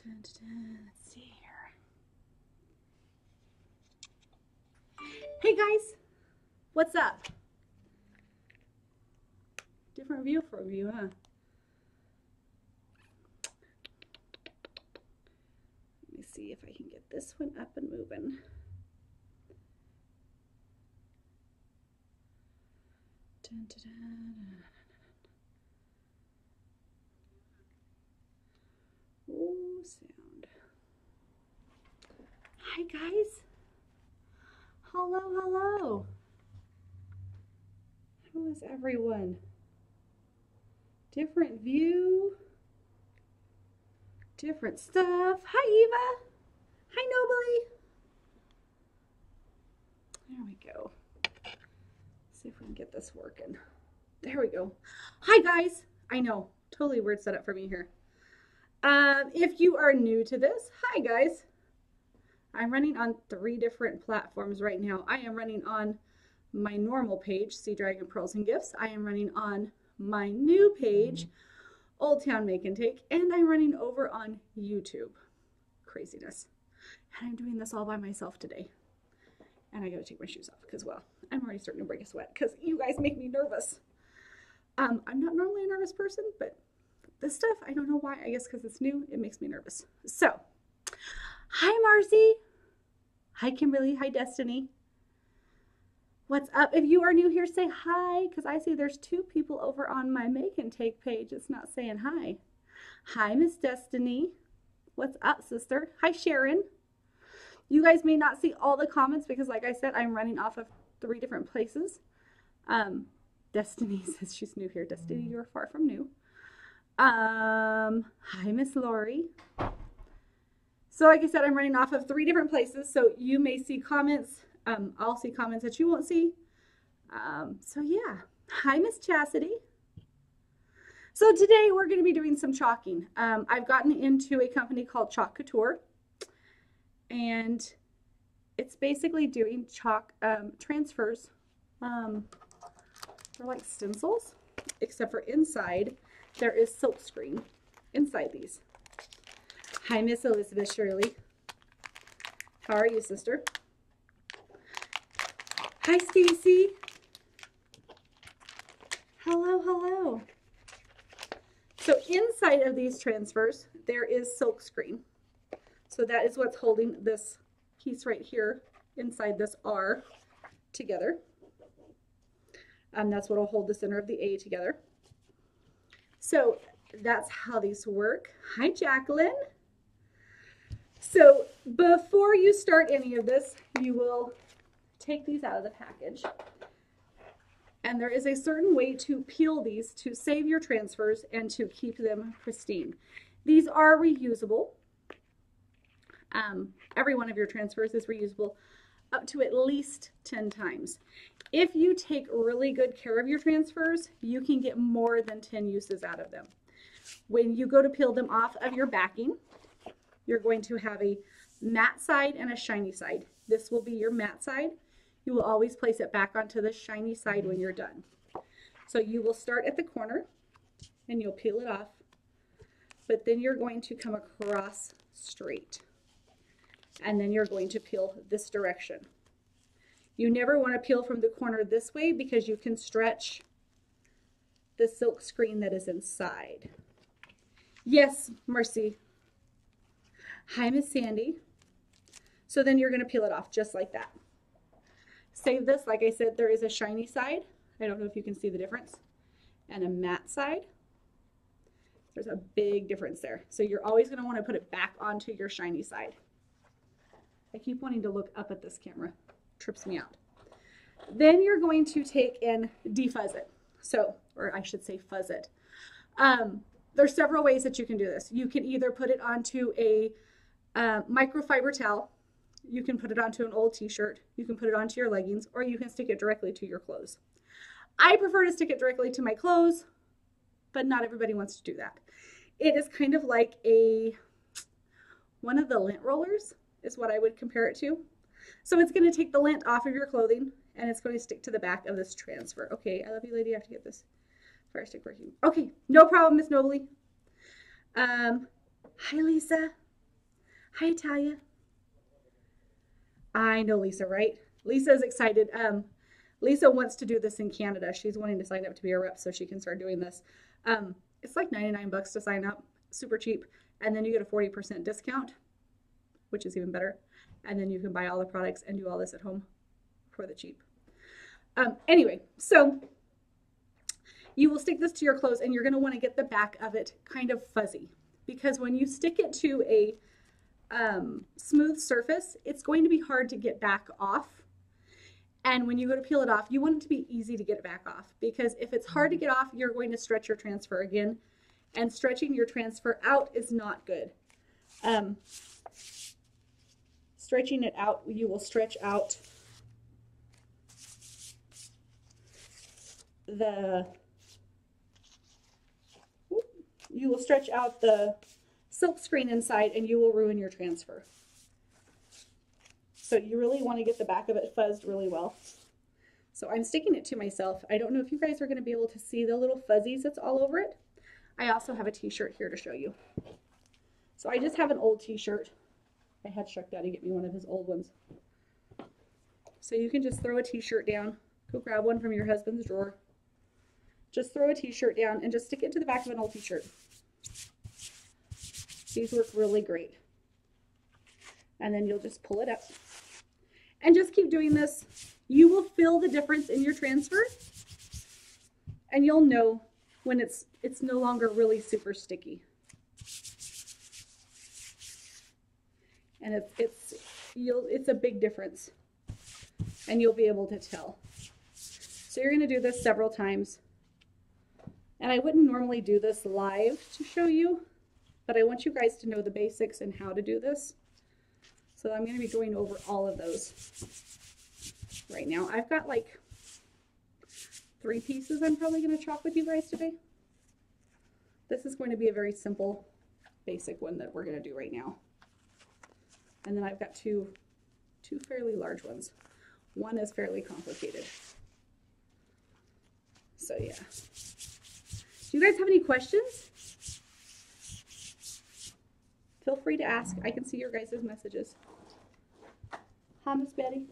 Dun, dun, dun. Let's see here. Hey guys, what's up? Different view for you, huh? Let me see if I can get this one up and moving. Dun, dun, dun. Oh, sound. Hi guys. Hello, hello. How is everyone? Different view. Different stuff. Hi Eva. Hi Nobly. There we go. See if we can get this working. There we go. Hi guys. I know, totally weird setup for me here. If you are new to this, hi guys. I'm running on 3 different platforms right now. I am running on my normal page, Sea Dragon Pearls and Gifts. I am running on my new page, Old Town Make and Take, and I'm running over on YouTube. Craziness. And I'm doing this all by myself today. And I gotta take my shoes off because, well, I'm already starting to break a sweat because you guys make me nervous. I'm not normally a nervous person, but this stuff, I don't know why. I guess because it's new, it makes me nervous. So, hi Marcy. Hi Kimberly. Hi Destiny. What's up? If you are new here, say hi, because I see there's 2 people over on my Make and Take page. It's not saying hi. Hi, Miss Destiny. What's up, sister? Hi, Sharon. You guys may not see all the comments because, like I said, I'm running off of 3 different places. Destiny says she's new here. Destiny, you're far from new. Hi, Miss Lori. So like I said, I'm running off of 3 different places, so you may see comments. I'll see comments that you won't see. So yeah. Hi, Miss Chastity. So today we're going to be doing some chalking. I've gotten into a company called Chalk Couture, and it's basically doing chalk transfers. They're like stencils, except for inside there is silk screen inside these. Hi, Miss Elizabeth Shirley. How are you, sister? Hi, Stacy. Hello, hello. So inside of these transfers, there is silk screen. So that is what's holding this piece right here inside this R together. That's what will hold the center of the A together. So that's how these work. Hi, Jacqueline. So before you start any of this, you will take these out of the package. And there is a certain way to peel these to save your transfers and to keep them pristine. These are reusable. Every one of your transfers is reusable up to at least 10 times. If you take really good care of your transfers, you can get more than 10 uses out of them. When you go to peel them off of your backing, you're going to have a matte side and a shiny side. This will be your matte side. You will always place it back onto the shiny side when you're done. So you will start at the corner and you'll peel it off, but then you're going to come across straight. And then you're going to peel this direction. You never want to peel from the corner this way because you can stretch the silk screen that is inside. Yes, Mercy. Hi, Miss Sandy. So then you're going to peel it off just like that. Save this. Like I said, there is a shiny side. I don't know if you can see the difference. And a matte side. There's a big difference there. So you're always going to want to put it back onto your shiny side. I keep wanting to look up at this camera. Trips me out. Then you're going to take and defuzz it. So, or I should say fuzz it. There's several ways that you can do this. You can either put it onto a microfiber towel. You can put it onto an old t-shirt. You can put it onto your leggings, or you can stick it directly to your clothes. I prefer to stick it directly to my clothes, but not everybody wants to do that. It is kind of like one of the lint rollers is what I would compare it to. So it's going to take the lint off of your clothing and it's going to stick to the back of this transfer. Okay, I love you, lady. I have to get this fire stick working. Okay, no problem, Miss Nobly. Hi, Lisa. Hi, Talia. I know Lisa, right? Lisa's excited. Lisa wants to do this in Canada. She's wanting to sign up to be a rep so she can start doing this. It's like 99 bucks to sign up, super cheap. And then you get a 40% discount, which is even better. And then you can buy all the products and do all this at home for the cheap. Anyway, so you will stick this to your clothes and you're going to want to get the back of it kind of fuzzy, because when you stick it to a smooth surface, it's going to be hard to get back off. And when you go to peel it off, you want it to be easy to get it back off, because if it's hard to get off, you're going to stretch your transfer again, and stretching your transfer out is not good. Stretching it out, you will stretch out the silk screen inside, and you will ruin your transfer. So you really want to get the back of it fuzzed really well. So I'm sticking it to myself. I don't know if you guys are going to be able to see the little fuzzies that's all over it. I also have a t-shirt here to show you. So I just have an old t-shirt. I had Chuck Daddy get me one of his old ones. So you can just throw a t-shirt down. Go grab one from your husband's drawer. Just throw a t-shirt down and just stick it to the back of an old t-shirt. These work really great. And then you'll just pull it up. And just keep doing this. You will feel the difference in your transfer. And you'll know when it's no longer really super sticky. And it's a big difference. And you'll be able to tell. So you're going to do this several times. And I wouldn't normally do this live to show you, but I want you guys to know the basics and how to do this. So I'm going to be going over all of those right now. I've got like 3 pieces I'm probably going to chop with you guys today. This is going to be a very simple, basic one that we're going to do right now. And then I've got two fairly large ones. One is fairly complicated. So yeah. Do you guys have any questions? Feel free to ask. I can see your guys' messages. Hi, Miss Betty.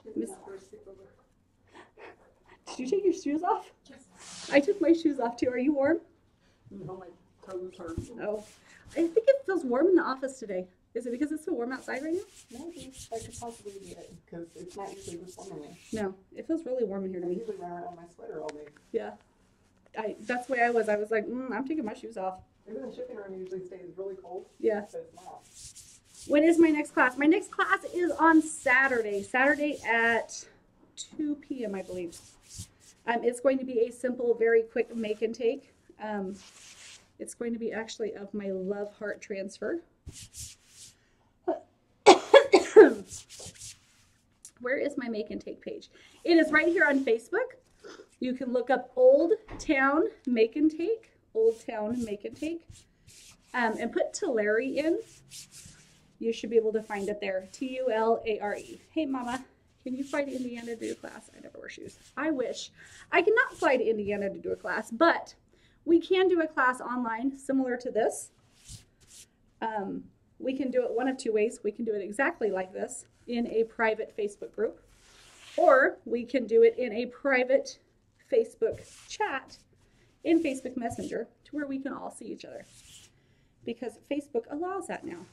Did you take your shoes off? Yes. I took my shoes off too. Are you warm? No, my toes hurt. Oh, I think it feels warm in the office today. Is it because it's so warm outside right now? Maybe. I could possibly be it, because it's not usually this warm in there. No, it feels really warm in here to me. I usually run around my sweater all day. Yeah. That's the way I was. I was like, I'm taking my shoes off. Even the shipping room usually stays really cold. Yeah. But it's not. When is my next class? My next class is on Saturday. Saturday at 2 p.m. I believe. It's going to be a simple, very quick make and take. It's going to be actually of my Love Heart transfer. Where is my make and take page? It is right here on Facebook. You can look up Old Town Make and Take, Old Town Make and Take, and put Tulare in. You should be able to find it there. Tulare. Hey, Mama, can you fly to Indiana to do a class? I never wear shoes. I wish. I cannot fly to Indiana to do a class, but we can do a class online similar to this. We can do it one of 2 ways. We can do it exactly like this in a private Facebook group, or we can do it in a private Facebook chat in Facebook Messenger to where we can all see each other, because Facebook allows that now.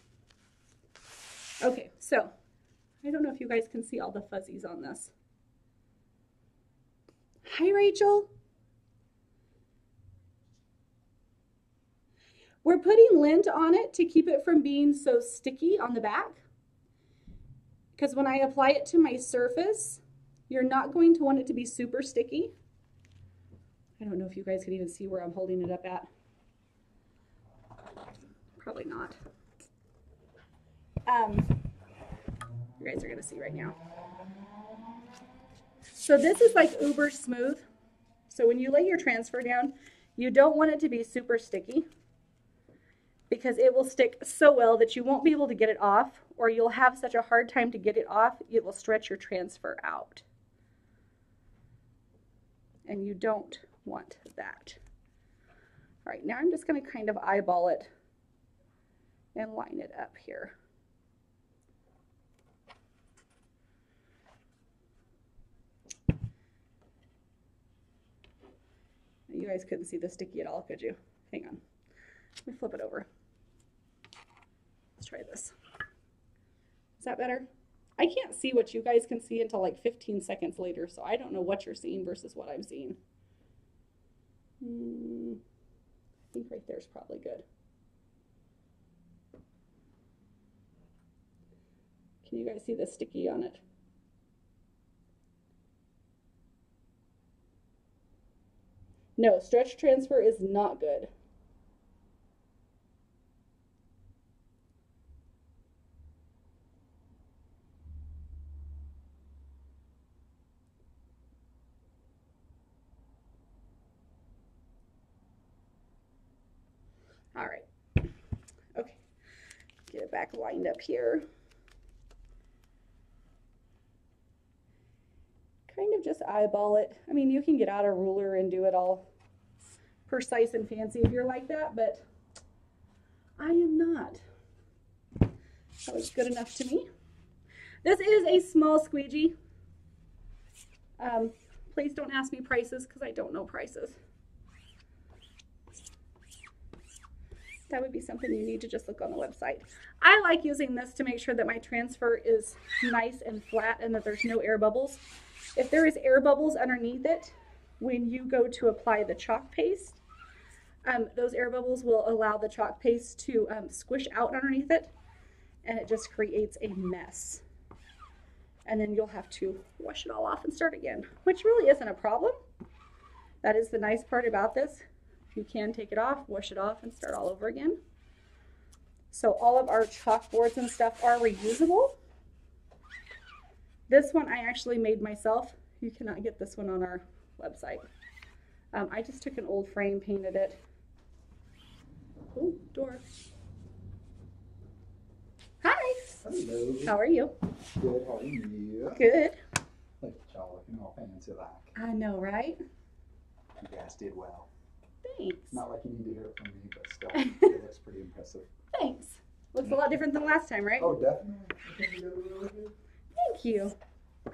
Okay, so I don't know if you guys can see all the fuzzies on this. Hi, Rachel. We're putting lint on it to keep it from being so sticky on the back, because when I apply it to my surface, you're not going to want it to be super sticky. I don't know if you guys can even see where I'm holding it up at. Probably not. You guys are going to see right now. So this is like uber smooth. So when you lay your transfer down, you don't want it to be super sticky, because it will stick so well that you won't be able to get it off, or you'll have such a hard time to get it off, it will stretch your transfer out. And you don't want that. All right, now I'm just going to kind of eyeball it and line it up here. You guys couldn't see the sticky at all, could you? Hang on. Let me flip it over. Let's try this. Is that better? I can't see what you guys can see until like 15 seconds later, so I don't know what you're seeing versus what I'm seeing. I think right there is probably good. Can you guys see the sticky on it? No, stretch transfer is not good. All right. Okay. Get it back lined up here. Kind of just eyeball it. I mean, you can get out a ruler and do it all precise and fancy if you're like that, but I am not. That looks good enough to me. This is a small squeegee. Please don't ask me prices because I don't know prices. That would be something you need to just look on the website. I like using this to make sure that my transfer is nice and flat and that there's no air bubbles. If there is air bubbles underneath it, when you go to apply the chalk paste, those air bubbles will allow the chalk paste to squish out underneath it, and it just creates a mess. And then you'll have to wash it all off and start again, which really isn't a problem. That is the nice part about this. You can take it off, wash it off, and start all over again. So all of our chalkboards and stuff are reusable. This one I actually made myself. You cannot get this one on our website. I just took an old frame, painted it. Oh, door. Hi. Hello. How are you? Good, how are you? Good. Look at y'all looking all fancy like. I know, right? You guys did well. Thanks. Not like you need to hear it from me, but still, it looks pretty impressive. Thanks. Looks a lot different than last time, right? Oh, definitely. I think you did really good. Thank you.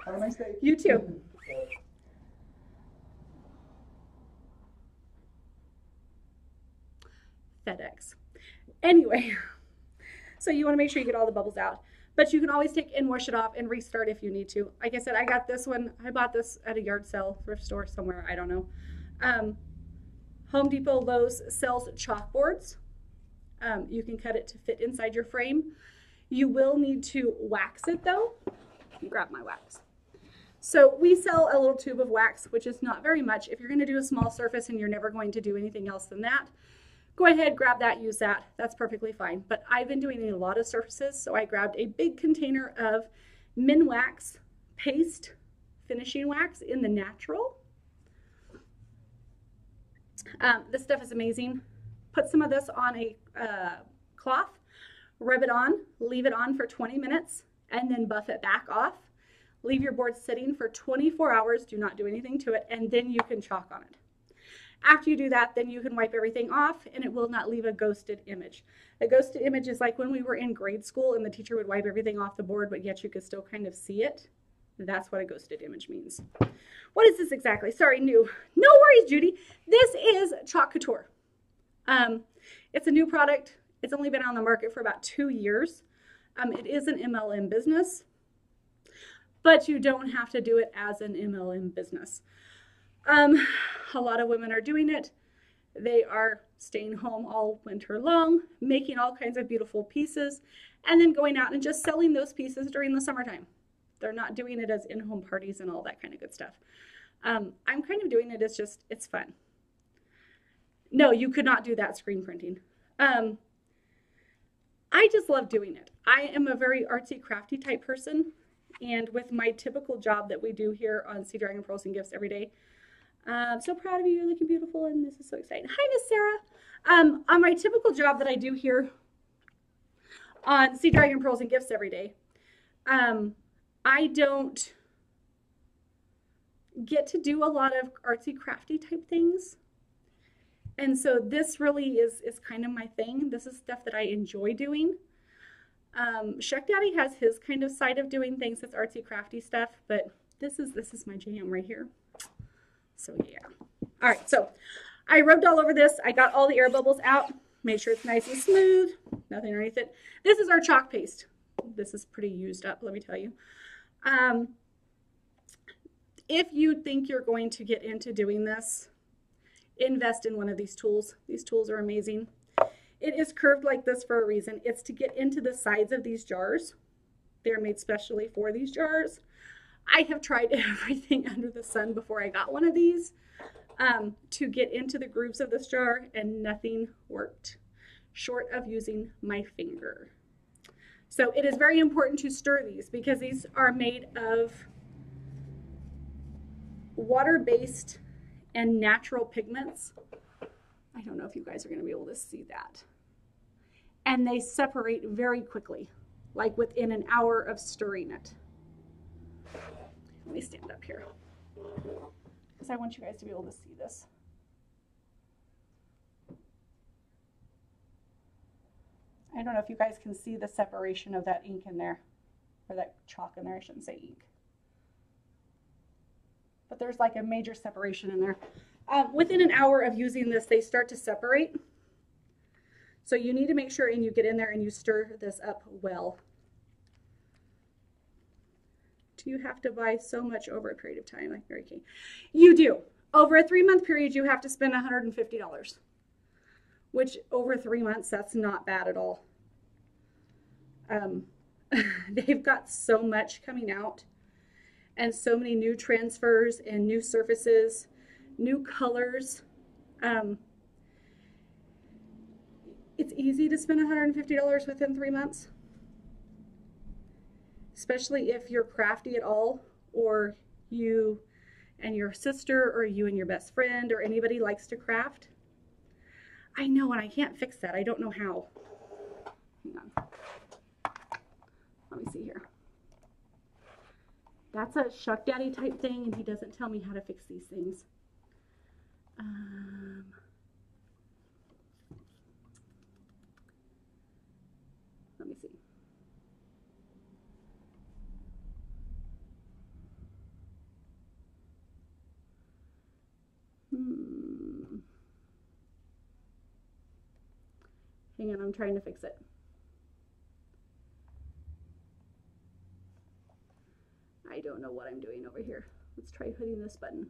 Have a nice day. You too. FedEx. Anyway, so you want to make sure you get all the bubbles out, but you can always take and wash it off and restart if you need to. Like I said, I got this one. I bought this at a yard sale, thrift store somewhere. I don't know. Home Depot, Lowe's sells chalkboards. You can cut it to fit inside your frame. You will need to wax it though. Grab my wax. So we sell a little tube of wax, which is not very much. If you're going to do a small surface and you're never going to do anything else than that, go ahead, grab that, use that. That's perfectly fine. But I've been doing a lot of surfaces, so I grabbed a big container of Minwax paste finishing wax in the natural. This stuff is amazing. Put some of this on a cloth, rub it on, leave it on for 20 minutes, and then buff it back off. Leave your board sitting for 24 hours. Do not do anything to it, and then you can chalk on it. After you do that, then you can wipe everything off, and it will not leave a ghosted image. A ghosted image is like when we were in grade school and the teacher would wipe everything off the board, but yet you could still kind of see it. That's what a ghosted image means. What is this exactly? Sorry, new. No worries, Judy. This is Chalk Couture. It's a new product. It's only been on the market for about 2 years. It is an MLM business, but you don't have to do it as an MLM business. A lot of women are doing it. They are staying home all winter long, making all kinds of beautiful pieces, and then going out and just selling those pieces during the summertime. They're not doing it as in-home parties and all that kind of good stuff. I'm kind of doing it as just, it's fun. No, you could not do that screen printing. I just love doing it. I am a very artsy, crafty type person. And with my typical job that we do here on Sea Dragon Pearls and Gifts every day, I'm so proud of you. You're looking beautiful, and this is so exciting. Hi, Miss Sarah. On my typical job that I do here on Sea Dragon Pearls and Gifts every day, I don't get to do a lot of artsy, crafty type things. And so this really is kind of my thing. This is stuff that I enjoy doing. Shuck Daddy has his kind of side of doing things, that's artsy crafty stuff, but this is my jam right here. So yeah. All right, so I rubbed all over this. I got all the air bubbles out, made sure it's nice and smooth, nothing underneath it. This is our chalk paste. This is pretty used up, let me tell you. If you think you're going to get into doing this, invest in one of these tools. These tools are amazing. It is curved like this for a reason. It's to get into the sides of these jars. They're made specially for these jars. I have tried everything under the sun before I got one of these to get into the grooves of this jar, and nothing worked short of using my finger. So it is very important to stir these because these are made of water-based and natural pigments. I don't know if you guys are going to be able to see that. And they separate very quickly, like within an hour of stirring it. Let me stand up here because I want you guys to be able to see this. I don't know if you guys can see the separation of that ink in there, or that chalk in there. I shouldn't say ink. But there's like a major separation in there. Within an hour of using this, they start to separate. So you need to make sure and you get in there and you stir this up well. Do you have to buy so much over a period of time, like Mary Kay? You do. Over a 3-month period, you have to spend $150, which over 3 months, that's not bad at all. They've got so much coming out and so many new transfers and new surfaces, new colors. It's easy to spend $150 within 3 months, especially if you're crafty at all, or you and your sister, or you and your best friend, or anybody likes to craft. I know, and I can't fix that. I don't know how. Hang on. Let me see here. That's a Shuck Daddy type thing, and he doesn't tell me how to fix these things. Let me see. Hang on, I'm trying to fix it. I don't know what I'm doing over here. Let's try hitting this button.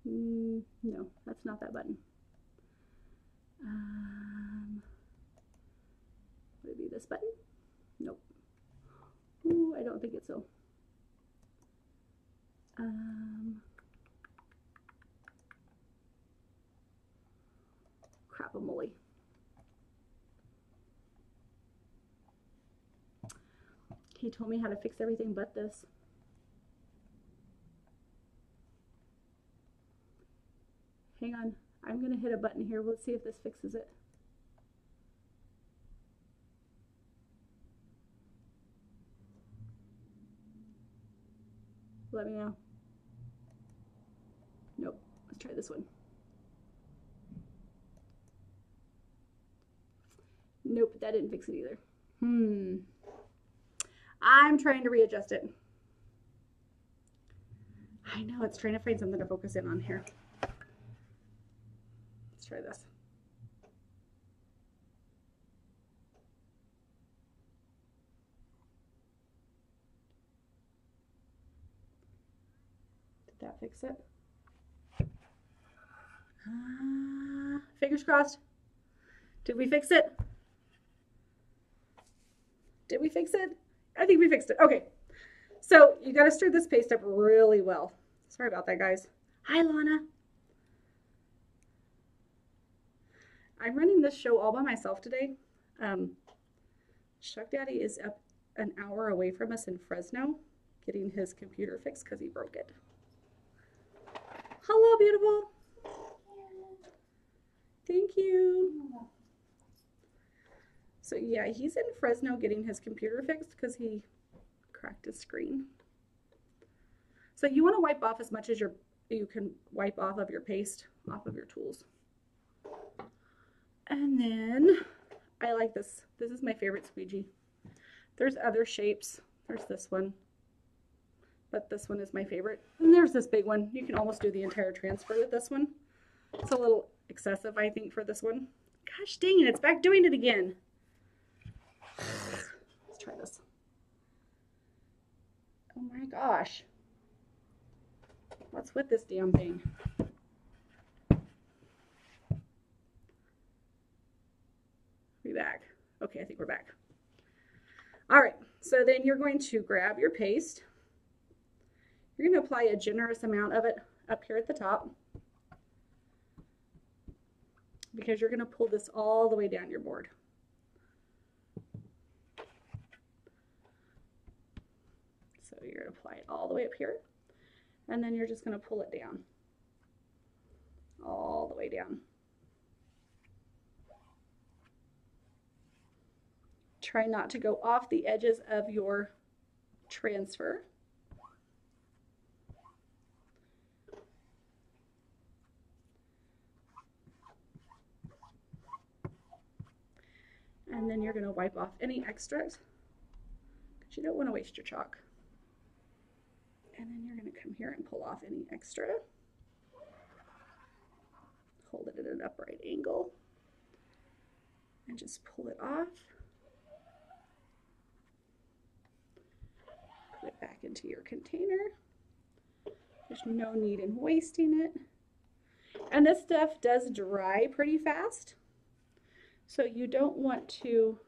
No, that's not that button. Would it be this button? Nope. Ooh, I don't think it's so. Crap-a-moly. He told me how to fix everything but this. Hang on, I'm gonna hit a button here. Let's see if this fixes it. Let me know. Nope, let's try this one. Nope, that didn't fix it either. I'm trying to readjust it. I know, it's trying to find something to focus in on here. Let's try this. Did that fix it? Fingers crossed. Did we fix it? Did we fix it? I think we fixed it. Okay. So you got to stir this paste up really well. Sorry about that, guys. Hi, Lana. I'm running this show all by myself today. Shuck Daddy is up an hour away from us in Fresno getting his computer fixed because he broke it. Hello, beautiful. Thank you. So yeah, he's in Fresno getting his computer fixed because he cracked his screen. So you want to wipe off as much as you can wipe off of your paste off of your tools. And then I like this. This is my favorite squeegee. There's other shapes. There's this one, but this one is my favorite. And there's this big one. You can almost do the entire transfer with this one. It's a little excessive, I think, for this one. Gosh dang it, it's back doing it again. Let's try this. Oh my gosh. What's with this damn thing? Be back. Okay, I think we're back. All right, so then you're going to grab your paste. You're going to apply a generous amount of it up here at the top, because you're going to pull this all the way down your board. So you're going to apply it all the way up here, and then you're just going to pull it down, all the way down. Try not to go off the edges of your transfer. And then you're going to wipe off any extras, because you don't want to waste your chalk. And then you're going to come here and pull off any extra. Hold it at an upright angle and just pull it off. Put it back into your container. There's no need in wasting it. And this stuff does dry pretty fast, so you don't want to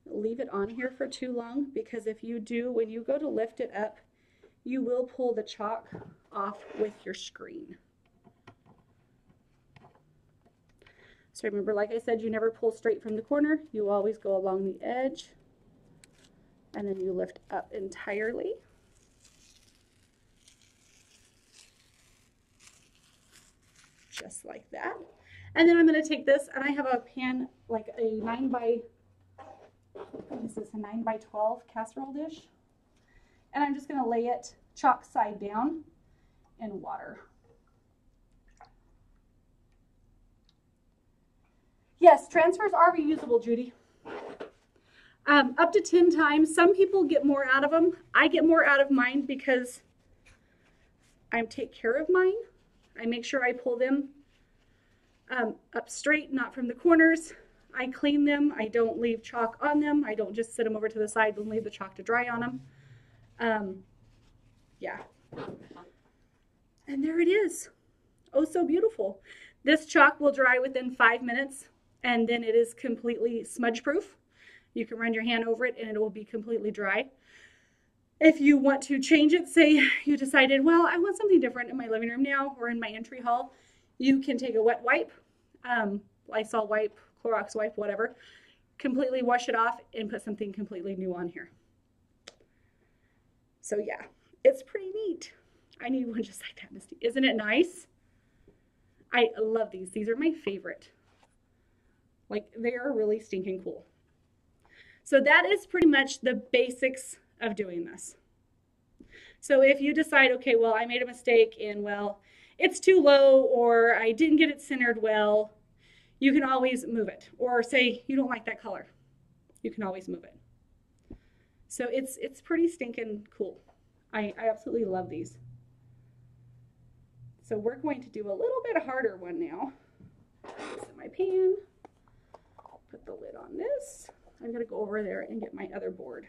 leave it on here for too long, because if you do, when you go to lift it up, you will pull the chalk off with your screen. So remember, like I said, you never pull straight from the corner. You always go along the edge, and then you lift up entirely. Just like that. And then I'm going to take this, and I have a pan, like a 9 by 12 casserole dish. And I'm just going to lay it chalk side down in water. Yes, transfers are reusable, Judy. Up to 10 times. Some people get more out of them. I get more out of mine because I take care of mine. I make sure I pull them up straight, not from the corners. I clean them. I don't leave chalk on them. I don't just sit them over to the side and leave the chalk to dry on them. Yeah. And there it is. Oh, so beautiful. This chalk will dry within 5 minutes, and then it is completely smudge proof. You can run your hand over it and it will be completely dry. If you want to change it, say you decided, well, I want something different in my living room now or in my entry hall, you can take a wet wipe, Lysol wipe, Clorox wipe, whatever, completely wash it off and put something completely new on here. So yeah, it's pretty neat. I need one just like that, Misty. Isn't it nice? I love these. These are my favorite. Like, they are really stinking cool. So that is pretty much the basics of doing this. So if you decide, okay, well, I made a mistake and, well, it's too low, or I didn't get it centered well, you can always move it. Or say you don't like that color, you can always move it. So it's pretty stinking cool. I absolutely love these. So we're going to do a little bit harder one now. This in my pan. Put the lid on this. I'm going to go over there and get my other board.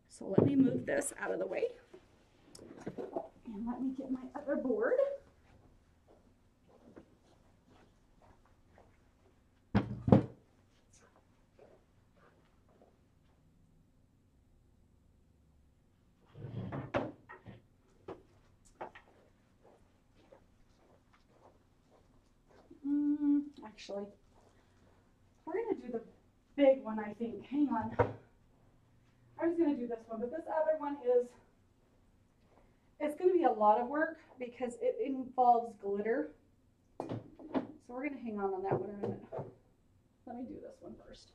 So let me move this out of the way. And let me get my other board. Actually, we're going to do the big one, I think. Hang on. I was going to do this one, but this other one is, it's going to be a lot of work because it involves glitter. So we're going to hang on that one a minute. Let me do this one first.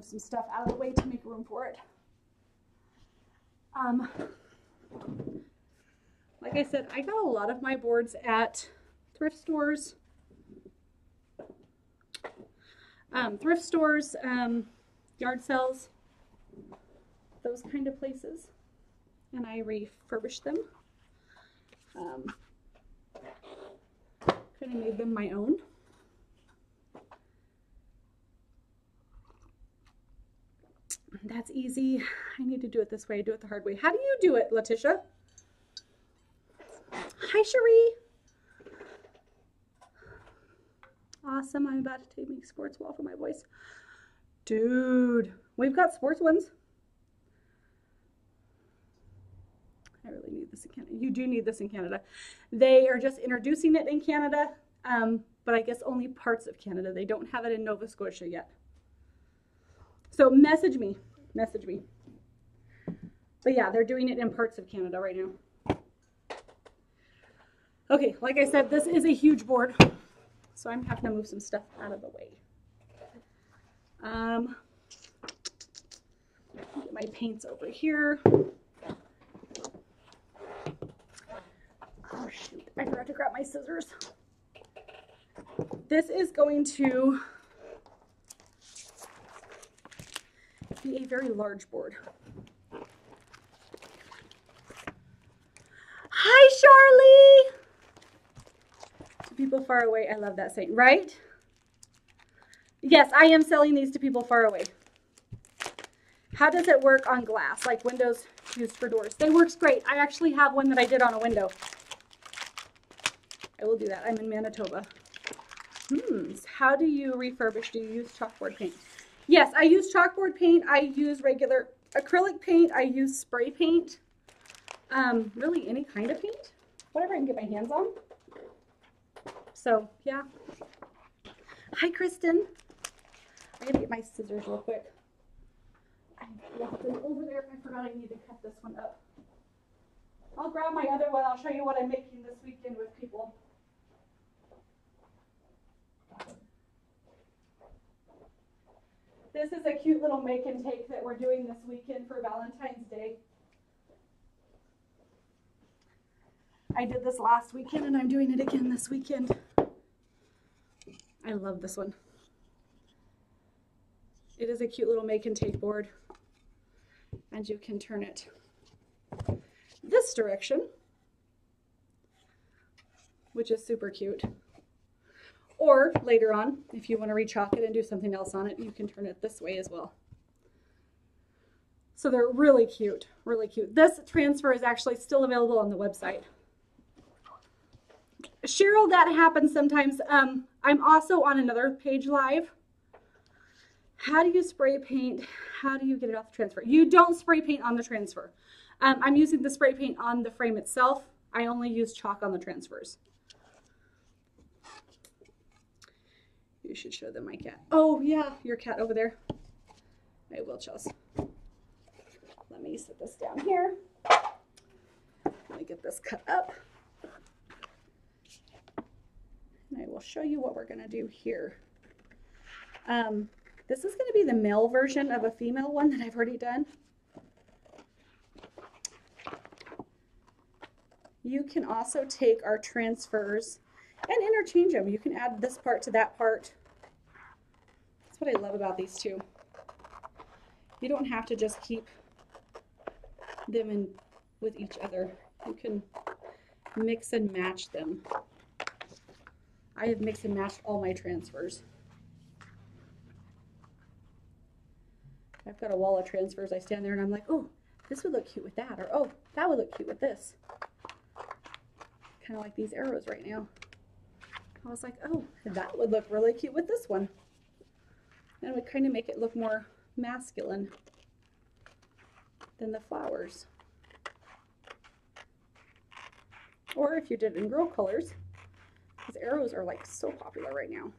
move some stuff out of the way to make room for it. Like I said, I got a lot of my boards at thrift stores, yard sales, those kind of places, and I refurbished them. Kind of made them my own. That's easy. I need to do it this way. I do it the hard way. How do you do it, Letitia? Hi, Cherie. Awesome. I'm about to make sports wall for my boys. Dude, we've got sports ones. I really need this in Canada. You do need this in Canada. They are just introducing it in Canada, but I guess only parts of Canada. They don't have it in Nova Scotia yet. So message me. Message me. But yeah, they're doing it in parts of Canada right now. Okay, like I said, this is a huge board, so I'm having to move some stuff out of the way. Get my paints over here. Oh shoot, I forgot to grab my scissors. This is going to be a very large board. Hi, Charlie! To people far away, I love that saying, right? Yes, I am selling these to people far away. How does it work on glass, like windows used for doors? They works great. I actually have one that I did on a window. I will do that. I'm in Manitoba. How do you refurbish? Do you use chalkboard paint? Yes, I use chalkboard paint. I use regular acrylic paint. I use spray paint. Really any kind of paint. Whatever I can get my hands on. So, yeah. Hi, Kristen. I gotta get my scissors real quick. I left them over there. I forgot I need to cut this one up. I'll grab my other one. I'll show you what I'm making this weekend with people. This is a cute little make and take that we're doing this weekend for Valentine's Day. I did this last weekend and I'm doing it again this weekend. I love this one. It is a cute little make and take board. And you can turn it this direction, which is super cute. Or later on, if you want to re-chalk it and do something else on it, you can turn it this way as well. So they're really cute, really cute. This transfer is actually still available on the website. Cheryl, that happens sometimes. I'm also on another page live. How do you spray paint? How do you get it off the transfer? You don't spray paint on the transfer. I'm using the spray paint on the frame itself. I only use chalk on the transfers. You should show them my cat. Oh yeah, your cat over there. I will, Chelsea. Let me set this down here. Let me get this cut up. And I will show you what we're gonna do here. This is gonna be the male version of a female one that I've already done. You can also take our transfers and interchange them. You can add this part to that part. That's what I love about these two. You don't have to just keep them in with each other. You can mix and match them. I have mixed and matched all my transfers. I've got a wall of transfers. I stand there and I'm like, oh, this would look cute with that, or oh, that would look cute with this. Kind of like these arrows right now. I was like, oh, that would look really cute with this one. And it would kind of make it look more masculine than the flowers. Or if you did it in girl colors, because arrows are like so popular right now.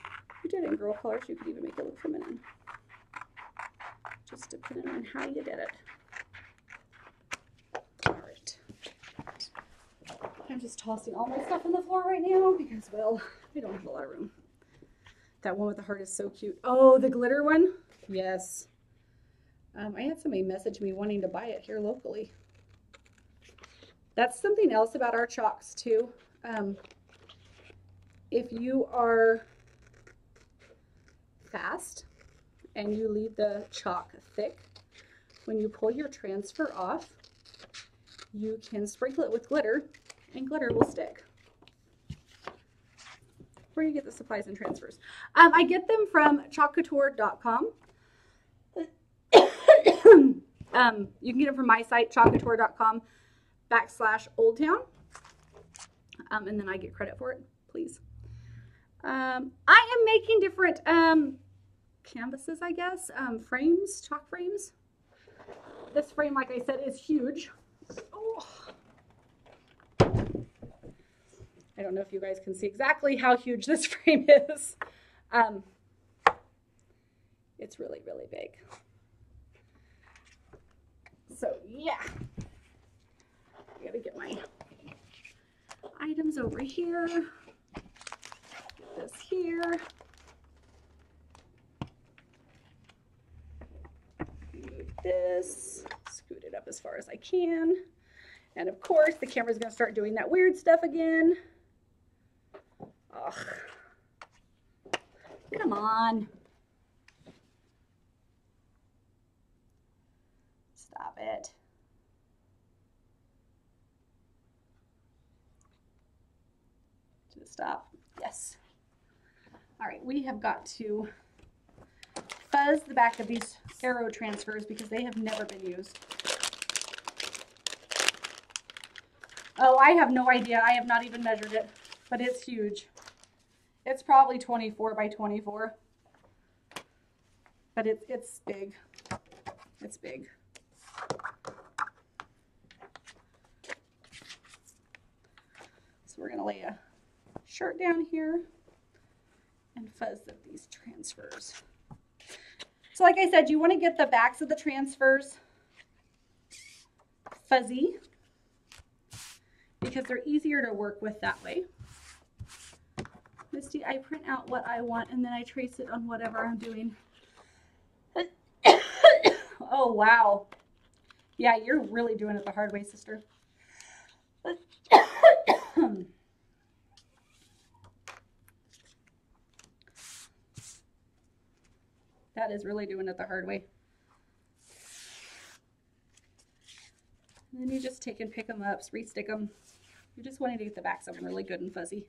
If you did it in girl colors, you could even make it look feminine. Just depending on how you did it. All right. I'm just tossing all my stuff on the floor right now because, well, I don't have a lot of room. That one with the heart is so cute. Oh, the glitter one. Yes. I had somebody message me wanting to buy it here locally. That's something else about our chalks too. If you are fast and you leave the chalk thick, when you pull your transfer off, you can sprinkle it with glitter and glitter will stick. Where do you get the supplies and transfers? I get them from chalkcouture.com. You can get them from my site, chalkcouture.com/oldtown. And then I get credit for it, please. I am making different canvases, I guess, frames, chalk frames. This frame, like I said, is huge. Oh. I don't know if you guys can see exactly how huge this frame is. It's really, really big. So yeah, I gotta get my items over here. Get this here. Move this, scoot it up as far as I can. And of course, the camera's gonna start doing that weird stuff again. Ugh. Come on. Stop it. Just stop. Yes. All right, we have got to fuzz the back of these arrow transfers because they have never been used. Oh, I have no idea. I have not even measured it, but it's huge. It's probably 24 by 24, but it's big. It's big. So we're gonna lay a shirt down here and fuzz these transfers. So like I said, you want to get the backs of the transfers fuzzy because they're easier to work with that way. Misty, I print out what I want and then I trace it on whatever I'm doing. Oh, wow. Yeah, you're really doing it the hard way, sister. That is really doing it the hard way. And then you just take and pick them up, re-stick them. You're just wanting to get the backs of them really good and fuzzy.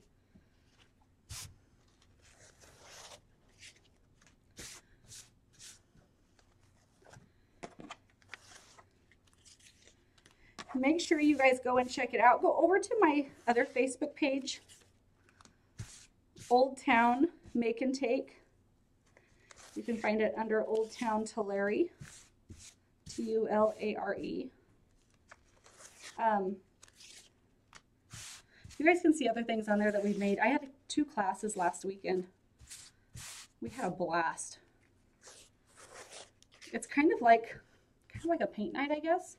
Make sure you guys go and check it out. Go over to my other Facebook page, Old Town Make and Take. You can find it under Old Town Tulare, T-U-L-A-R-E. You guys can see other things on there that we've made. I had 2 classes last weekend. We had a blast. It's kind of like a paint night, I guess.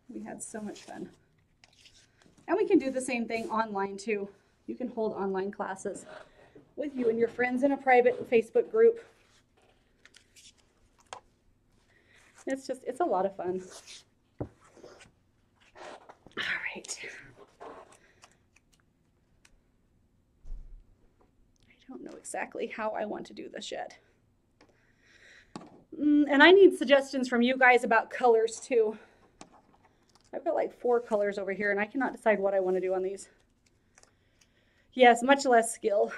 We had so much fun. And we can do the same thing online too. You can hold online classes with you and your friends in a private Facebook group. It's a lot of fun. All right. I don't know exactly how I want to do this yet. And I need suggestions from you guys about colors too. I've got like 4 colors over here and I cannot decide what I want to do on these. Yes, much less skill.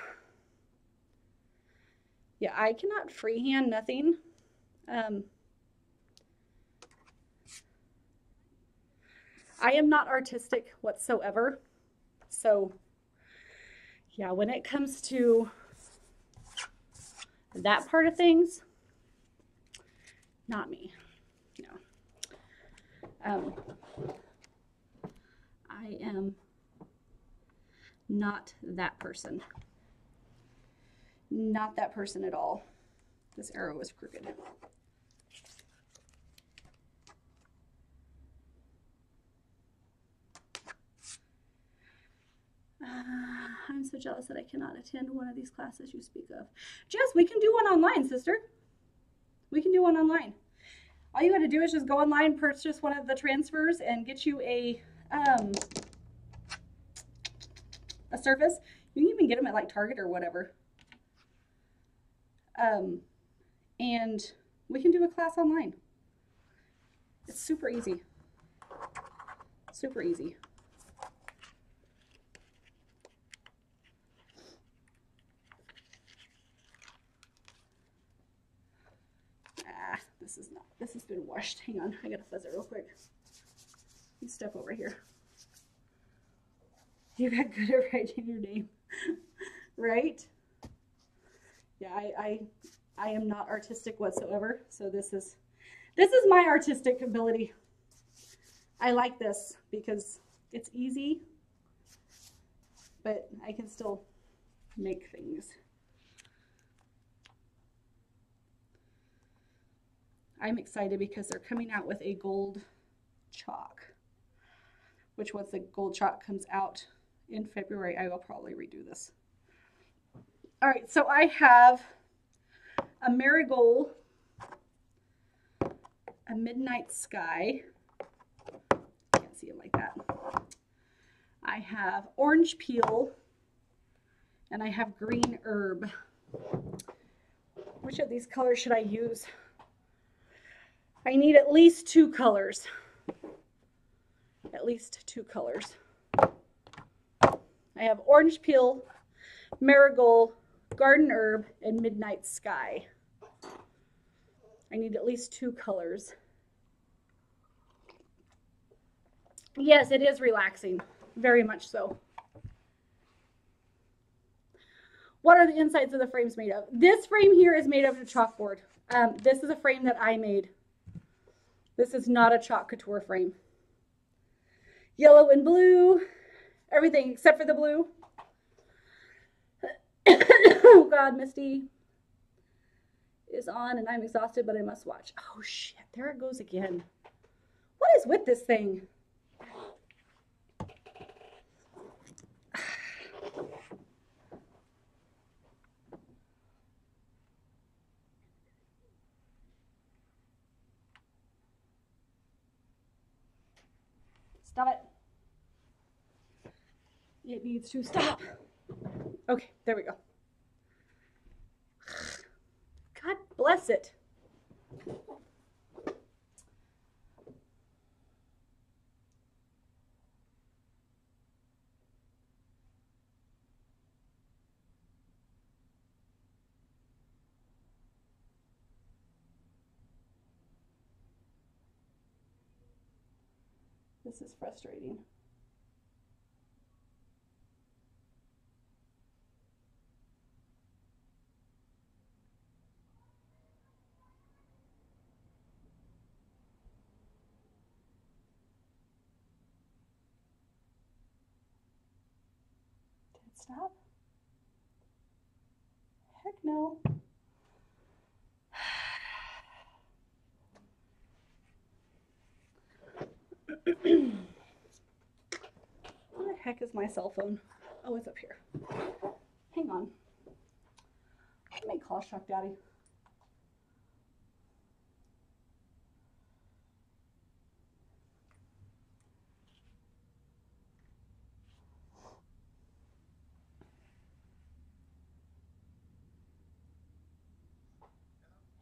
Yeah, I cannot freehand nothing. I am not artistic whatsoever. So yeah, when it comes to that part of things, not me. No. I am not that person. Not that person at all. This arrow is crooked. I'm so jealous that I cannot attend one of these classes you speak of. Jess, we can do one online, sister. We can do one online. All you got to do is just go online, purchase one of the transfers, and get you a surface. You can even get them at like Target or whatever. And we can do a class online. It's super easy. Super easy. This has been washed. Hang on, I gotta fuzz it real quick. You step over here. You got good at writing your name, right? Yeah, I am not artistic whatsoever, so this is my artistic ability. I like this because it's easy, but I can still make things. I'm excited because they're coming out with a gold chalk, which once the gold chalk comes out in February, I will probably redo this. All right, so I have a marigold, a midnight sky. Can't see it like that. I have orange peel, and I have green herb. Which of these colors should I use? I need at least 2 colors. At least 2 colors. I have orange peel, marigold, garden herb, and midnight sky. I need at least 2 colors. Yes, it is relaxing. Very much so. What are the insides of the frames made of? This frame here is made of a chalkboard. This is a frame that I made. This is not a chalk couture frame. Yellow and blue, everything except for the blue. Oh God, Misty is on and I'm exhausted, but I must watch. Oh shit, there it goes again. What is with this thing? Stop it. It needs to stop. Okay, there we go. God bless it. This is frustrating. Did it stop? Heck no. Where the heck is my cell phone? Oh, it's up here. Hang on. Let me call Shuck Daddy.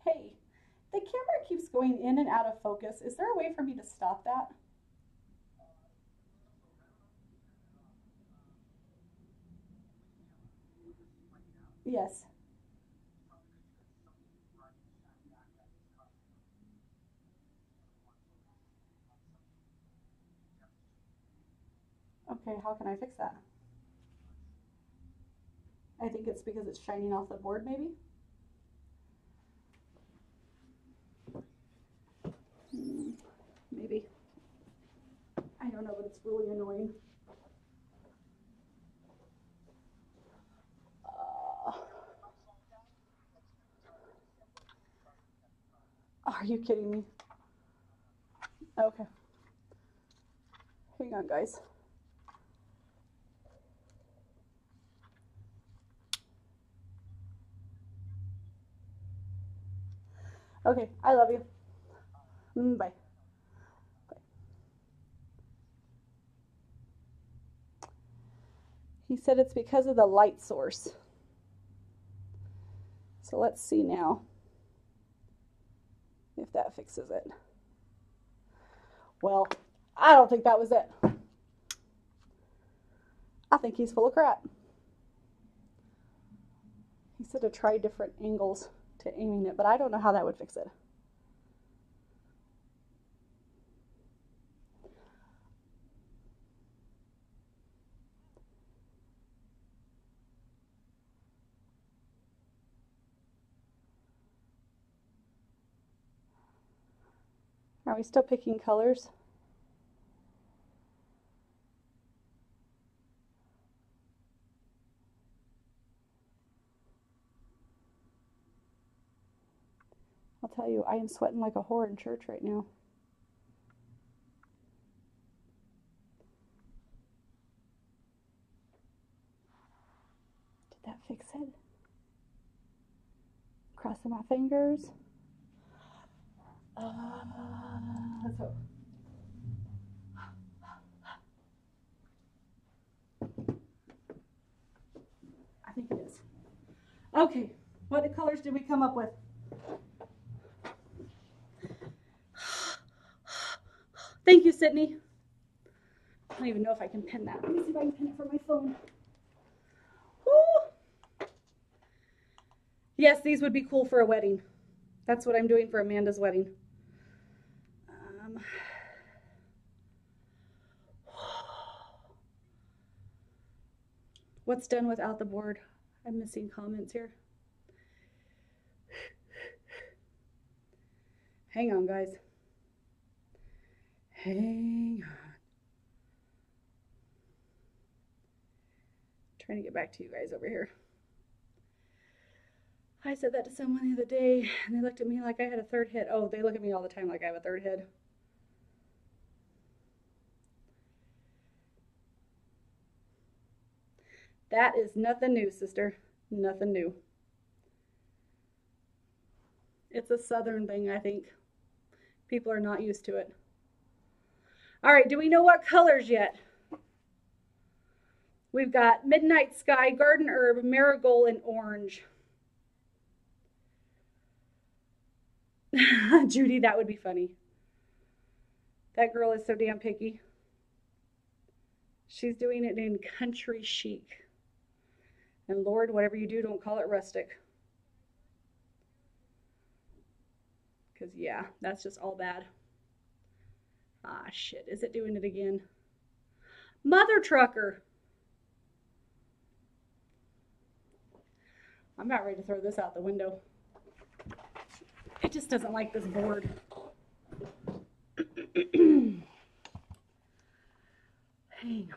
Hey, the camera keeps going in and out of focus. Is there a way for me to stop that? Yes. Okay, how can I fix that? I think it's because it's shining off the board, maybe? Maybe. I don't know, but it's really annoying. Are you kidding me? Okay. Hang on, guys. Okay, I love you. Bye. He said it's because of the light source. So let's see now if that fixes it. Well, I don't think that was it. I think he's full of crap. He said to try different angles to aiming it, but I don't know how that would fix it. Are we still picking colors? I'll tell you, I am sweating like a whore in church right now. Did that fix it? Crossing my fingers. Let's hope. I think it is. Okay, what colors did we come up with? Thank you, Sydney. I don't even know if I can pin that. Let me see if I can pin it from my phone. Woo! Yes, these would be cool for a wedding. That's what I'm doing for Amanda's wedding. What's done without the board? I'm missing comments here. Hang on, guys. Hang on. Trying to get back to you guys over here. I said that to someone the other day, and they looked at me like I had a third head. Oh, they look at me all the time like I have a third head. That is nothing new, sister. Nothing new. It's a southern thing, I think. People are not used to it. All right, do we know what colors yet? We've got Midnight Sky, Garden Herb, Marigold, and Orange. Judy, that would be funny. That girl is so damn picky. She's doing it in country chic. And Lord, whatever you do, don't call it rustic. Because, yeah, that's just all bad. Ah, shit. Is it doing it again? Mother trucker. I'm about ready to throw this out the window. It just doesn't like this board. Hang on.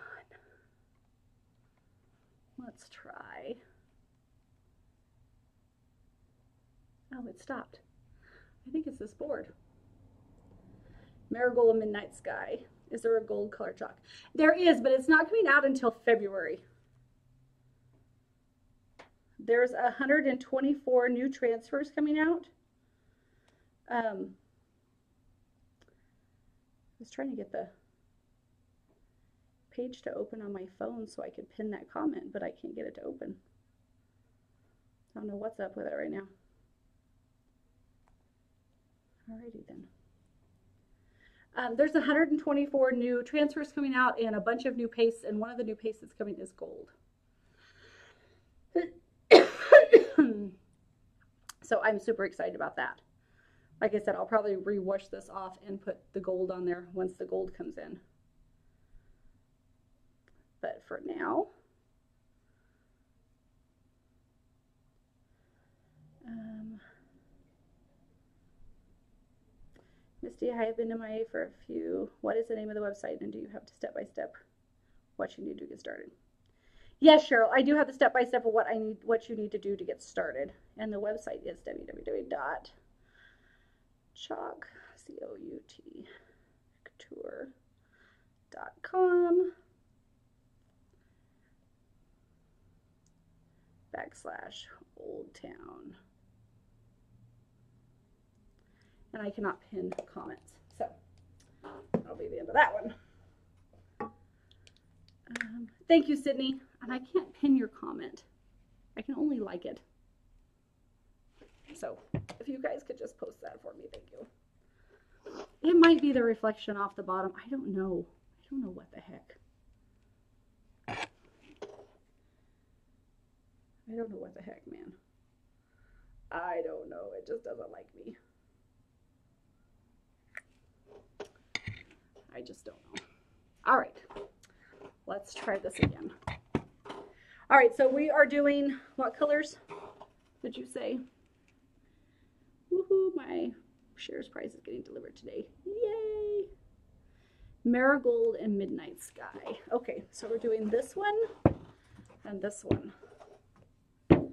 Let's try. Oh, it stopped. I think it's this board. Marigold and Midnight Sky. Is there a gold color chalk? There is, but it's not coming out until February. There's 124 new transfers coming out. I was trying to get the page to open on my phone so I could pin that comment, but I can't get it to open. I don't know what's up with it right now. Alrighty then. There's 124 new transfers coming out and a bunch of new pastes, and one of the new pastes that's coming is gold. So I'm super excited about that. Like I said, I'll probably rewash this off and put the gold on there once the gold comes in. But for now, Misty, I have been MIA for a few. What is the name of the website, and do you have to step-by-step what you need to get started? Yes, Cheryl, I do have the step-by-step of what you need to do to get started. And the website is www.chalk.com/Old Town. and I cannot pin comments. So that'll be the end of that one. Thank you, Sydney. And I can't pin your comment. I can only like it. So if you guys could just post that for me, thank you. It might be the reflection off the bottom. I don't know. I don't know what the heck. I don't know what the heck, man. I don't know. It just doesn't like me. I just don't know. All right. Let's try this again. All right, so we are doing what colors did you say? Woohoo, my Cher's prize is getting delivered today. Yay! Marigold and Midnight Sky. Okay, so we're doing this one and this one. I'm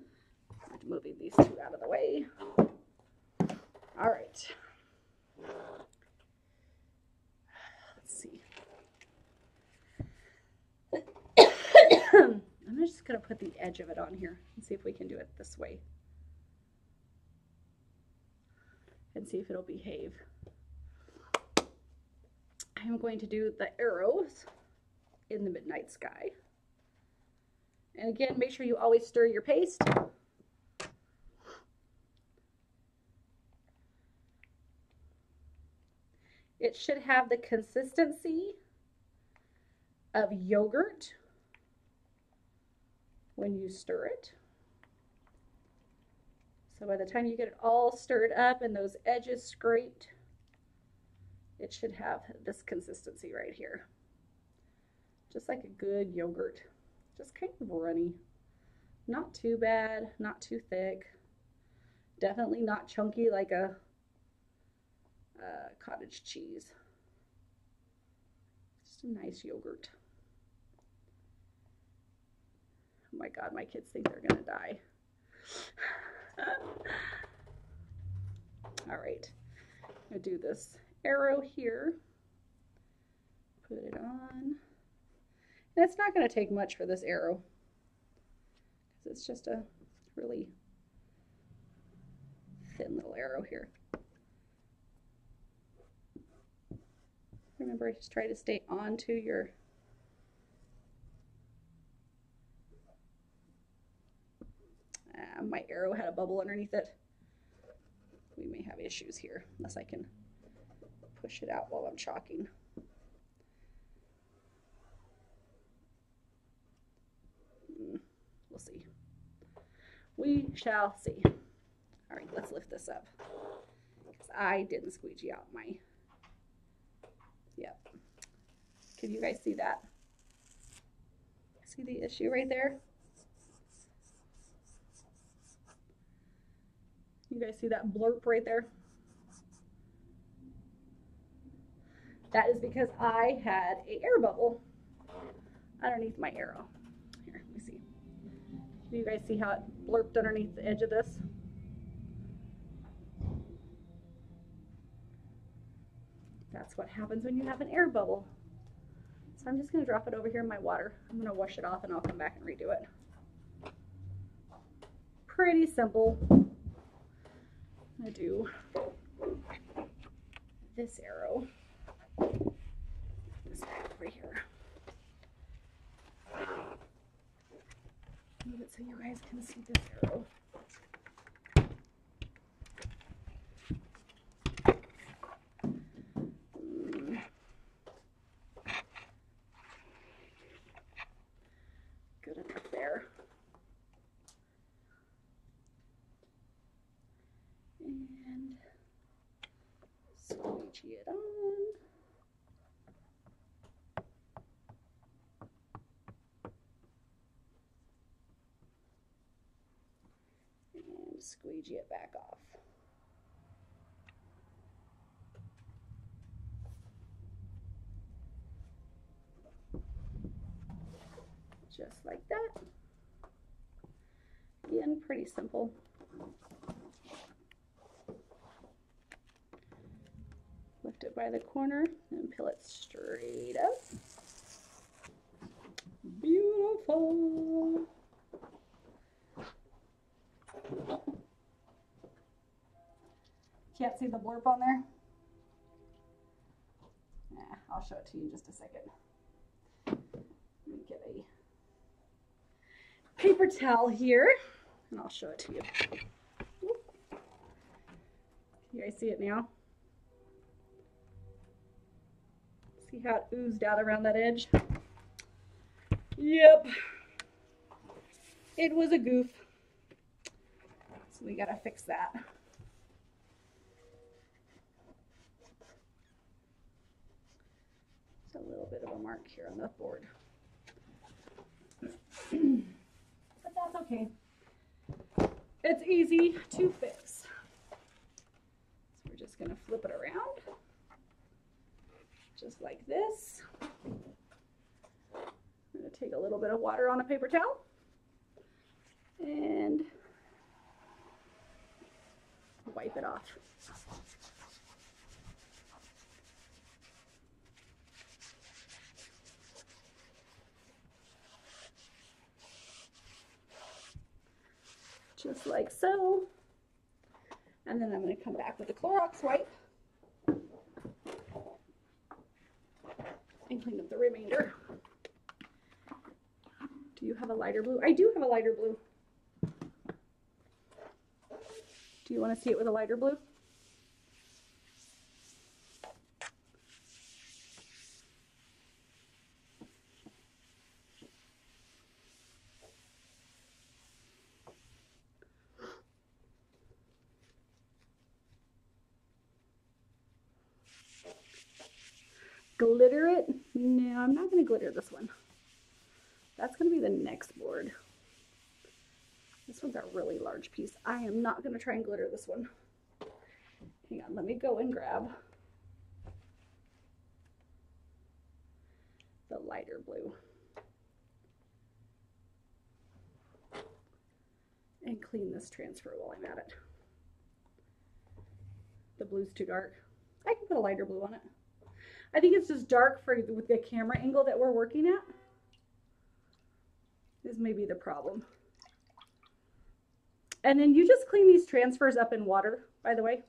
moving these two out of the way. All right. Let's see. I'm just going to put the edge of it on here and see if we can do it this way. And see if it'll behave. I'm going to do the arrows in the Midnight Sky. And again, make sure you always stir your paste. It should have the consistency of yogurt when you stir it. So by the time you get it all stirred up and those edges scraped, it should have this consistency right here. Just like a good yogurt. Just kind of runny. Not too bad, not too thick. Definitely not chunky like a cottage cheese. Just a nice yogurt. Oh my God, my kids think they're gonna die. All right, I'm gonna do this arrow here. Put it on. And it's not gonna take much for this arrow, because it's just a really thin little arrow here. Remember, just try to stay onto your my arrow had a bubble underneath it. We may have issues here unless I can push it out while I'm chalking. We'll see. We shall see. All right, let's lift this up because I didn't squeegee out my. Yep. Can you guys see that? See the issue right there? You guys see that blurb right there? That is because I had an air bubble underneath my arrow. Here, let me see. Do you guys see how it blurped underneath the edge of this? That's what happens when you have an air bubble. So I'm just going to drop it over here in my water. I'm going to wash it off and I'll come back and redo it. Pretty simple. I'm going to do this arrow. This back over here. Move it so you guys can see this arrow. Good enough there. And squeegee it on. And squeegee it back off. Just like that. Again, pretty simple. Lift it by the corner and peel it straight up. Beautiful. Can't see the blurb on there? Yeah, I'll show it to you in just a second. Let me get a paper towel here and I'll show it to you. You guys see it now? See how it oozed out around that edge? Yep. It was a goof. So we gotta fix that. It's a little bit of a mark here on the board. But that's okay. It's easy to fix. So we're just gonna flip it around. Just like this. I'm gonna take a little bit of water on a paper towel and wipe it off. Just like so. And then I'm going to come back with the Clorox wipe and clean up the remainder. Do you have a lighter blue? I do have a lighter blue. Do you want to see it with a lighter blue? Glitter it? No, I'm not going to glitter this one. That's going to be the next board. This one's a really large piece. I am not going to try and glitter this one. Hang on, let me go and grab the lighter blue. And clean this transfer while I'm at it. The blue's too dark. I can put a lighter blue on it. I think it's just dark for with the camera angle that we're working at. This may be the problem. And then you just clean these transfers up in water, by the way.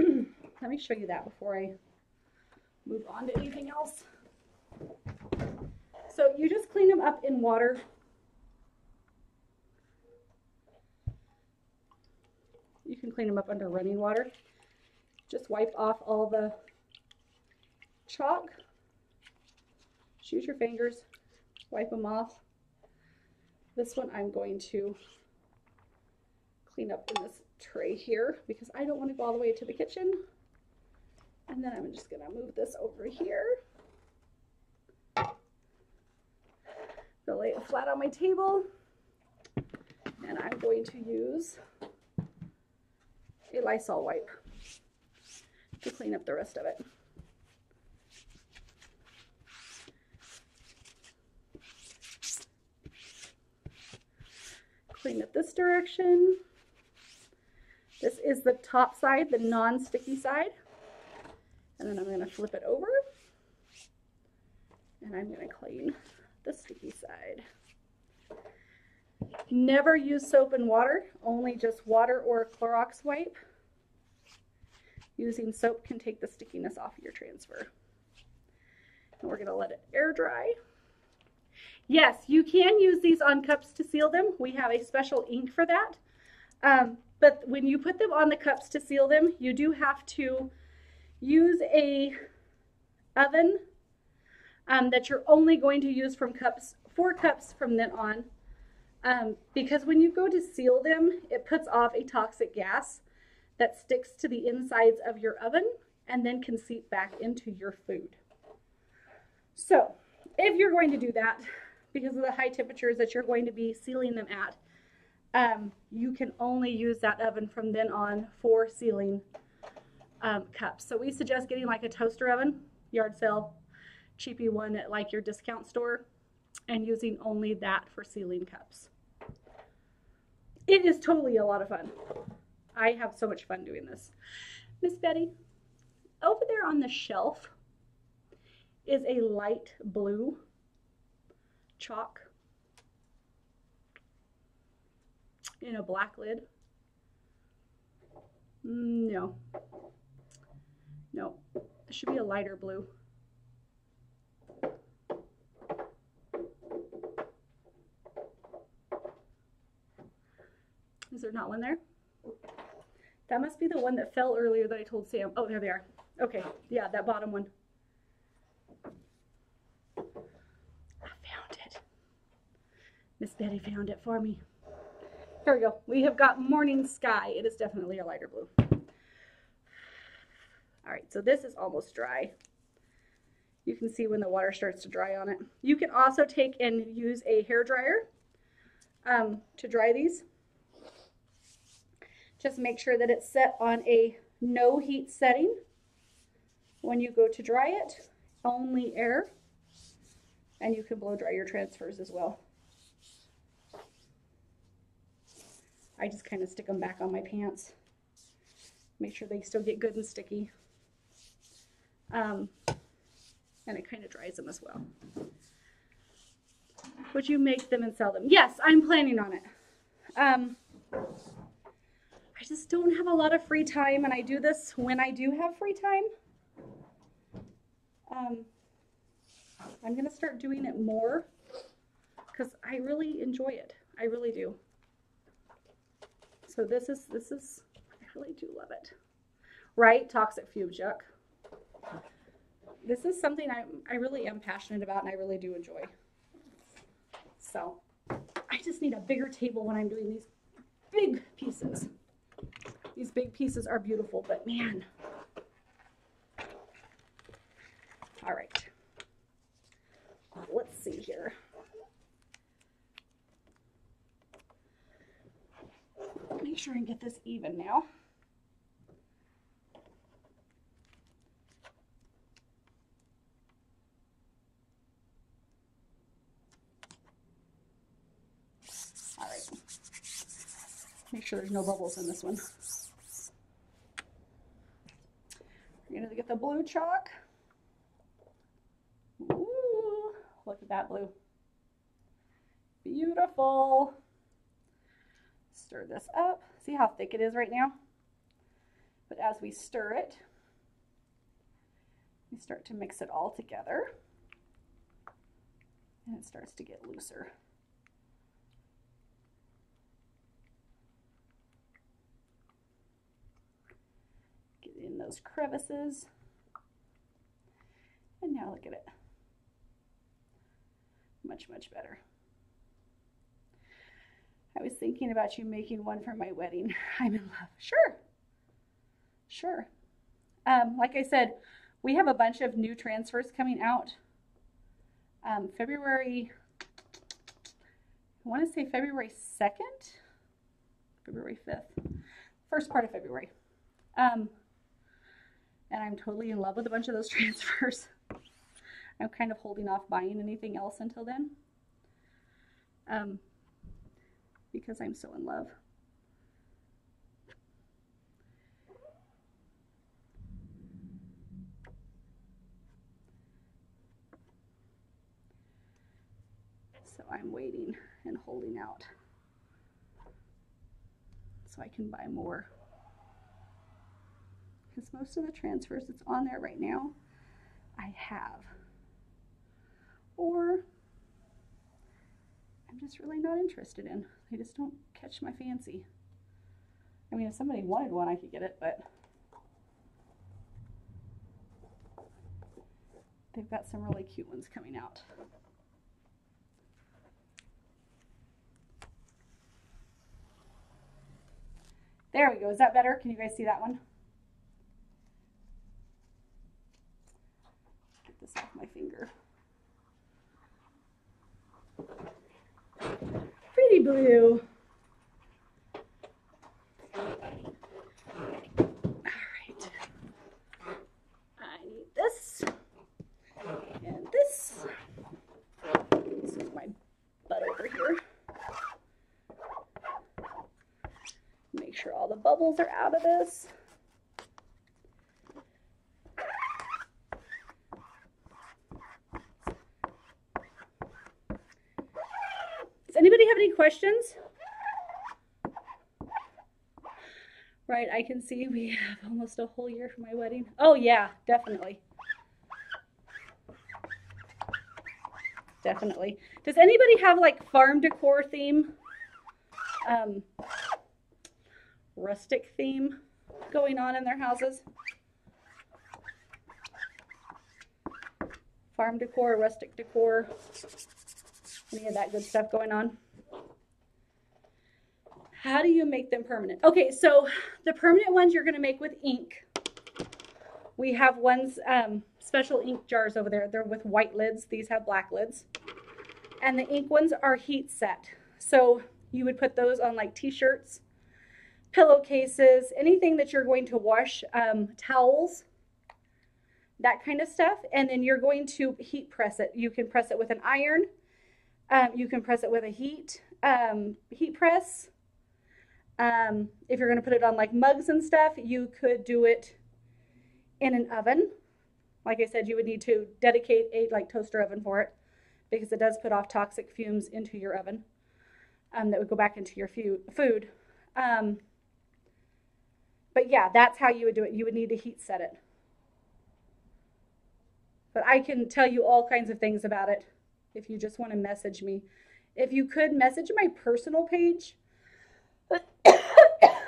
Let me show you that before I move on to anything else. So you just clean them up in water. You can clean them up under running water. Just wipe off all the chalk. Just use your fingers, wipe them off. This one I'm going to clean up in this tray here because I don't want to go all the way to the kitchen. And then I'm just going to move this over here. I'll lay it flat on my table. And I'm going to use a Lysol wipe to clean up the rest of it. Clean it this direction. This is the top side, the non-sticky side. And then I'm going to flip it over. And I'm going to clean the sticky side. Never use soap and water, only just water or a Clorox wipe. Using soap can take the stickiness off your transfer. And we're going to let it air dry. Yes, you can use these on cups to seal them. We have a special ink for that. But when you put them on the cups to seal them, you do have to use a oven that you're only going to use from cups, 4 cups from then on. Because when you go to seal them, it puts off a toxic gas that sticks to the insides of your oven and then can seep back into your food. So if you're going to do that, because of the high temperatures that you're going to be sealing them at, you can only use that oven from then on for sealing cups. So we suggest getting like a toaster oven, yard sale, cheapy one at like your discount store, and using only that for sealing cups. It is totally a lot of fun. I have so much fun doing this. Miss Betty, over there on the shelf is a light blue chalk in a black lid. No. No. It should be a lighter blue. Is there not one there? That must be the one that fell earlier that I told Sam. Oh, there they are. Okay, yeah, that bottom one. I found it. Miss Betty found it for me. Here we go. We have got Morning Sky. It is definitely a lighter blue. All right, so this is almost dry. You can see when the water starts to dry on it. You can also take and use a hair dryer to dry these. Just make sure that it's set on a no heat setting. When you go to dry it, only air. And you can blow dry your transfers as well. I just kind of stick them back on my pants. Make sure they still get good and sticky. And it kind of dries them as well. Would you make them and sell them? Yes, I'm planning on it. I just don't have a lot of free time, and I do this when I do have free time. I'm going to start doing it more because I really enjoy it. I really do. So this is, I really do love it. Right? Toxic fume chuck. This is something I really am passionate about and I really do enjoy. So I just need a bigger table when I'm doing these big pieces. These big pieces are beautiful, but man. All right. Let's see here. Make sure I get this even now. All right. Make sure there's no bubbles in this one. We're going to get the blue chalk. Ooh, look at that blue. Beautiful. Stir this up. See how thick it is right now? But as we stir it, we start to mix it all together. And it starts to get looser. Get in those crevices. And now look at it. Much, much better. I was thinking about you making one for my wedding. I'm in love. Sure. Sure. Like I said, we have a bunch of new transfers coming out. February, I want to say February 2nd, February 5th, first part of February. And I'm totally in love with a bunch of those transfers. I'm kind of holding off buying anything else until then. Because I'm so in love. So I'm waiting and holding out so I can buy more. Because most of the transfers that's on there right now, I have. Or I'm just really not interested in. They just don't catch my fancy. I mean, if somebody wanted one, I could get it, but they've got some really cute ones coming out. There we go. Is that better? Can you guys see that one? Get this off my finger. Pretty blue. All right. I need this and this. This is my butt over here. Make sure all the bubbles are out of this. Does anybody have any questions? Right, I can see we have almost a whole year for my wedding. Oh yeah, definitely. Definitely. Does anybody have like farm decor theme? Um, rustic theme going on in their houses? Farm decor, rustic decor, any of that good stuff going on? How do you make them permanent? Okay, so the permanent ones you're going to make with ink. We have ones, special ink jars over there. They're with white lids. These have black lids. And the ink ones are heat set. So you would put those on like t-shirts, pillowcases, anything that you're going to wash, towels, that kind of stuff. And then you're going to heat press it. You can press it with an iron. You can press it with a heat press. If you're going to put it on like mugs and stuff, you could do it in an oven. Like I said, you would need to dedicate a like toaster oven for it because it does put off toxic fumes into your oven that would go back into your food. But yeah, that's how you would do it. You would need to heat set it. But I can tell you all kinds of things about it if you just want to message me. If you could message my personal page,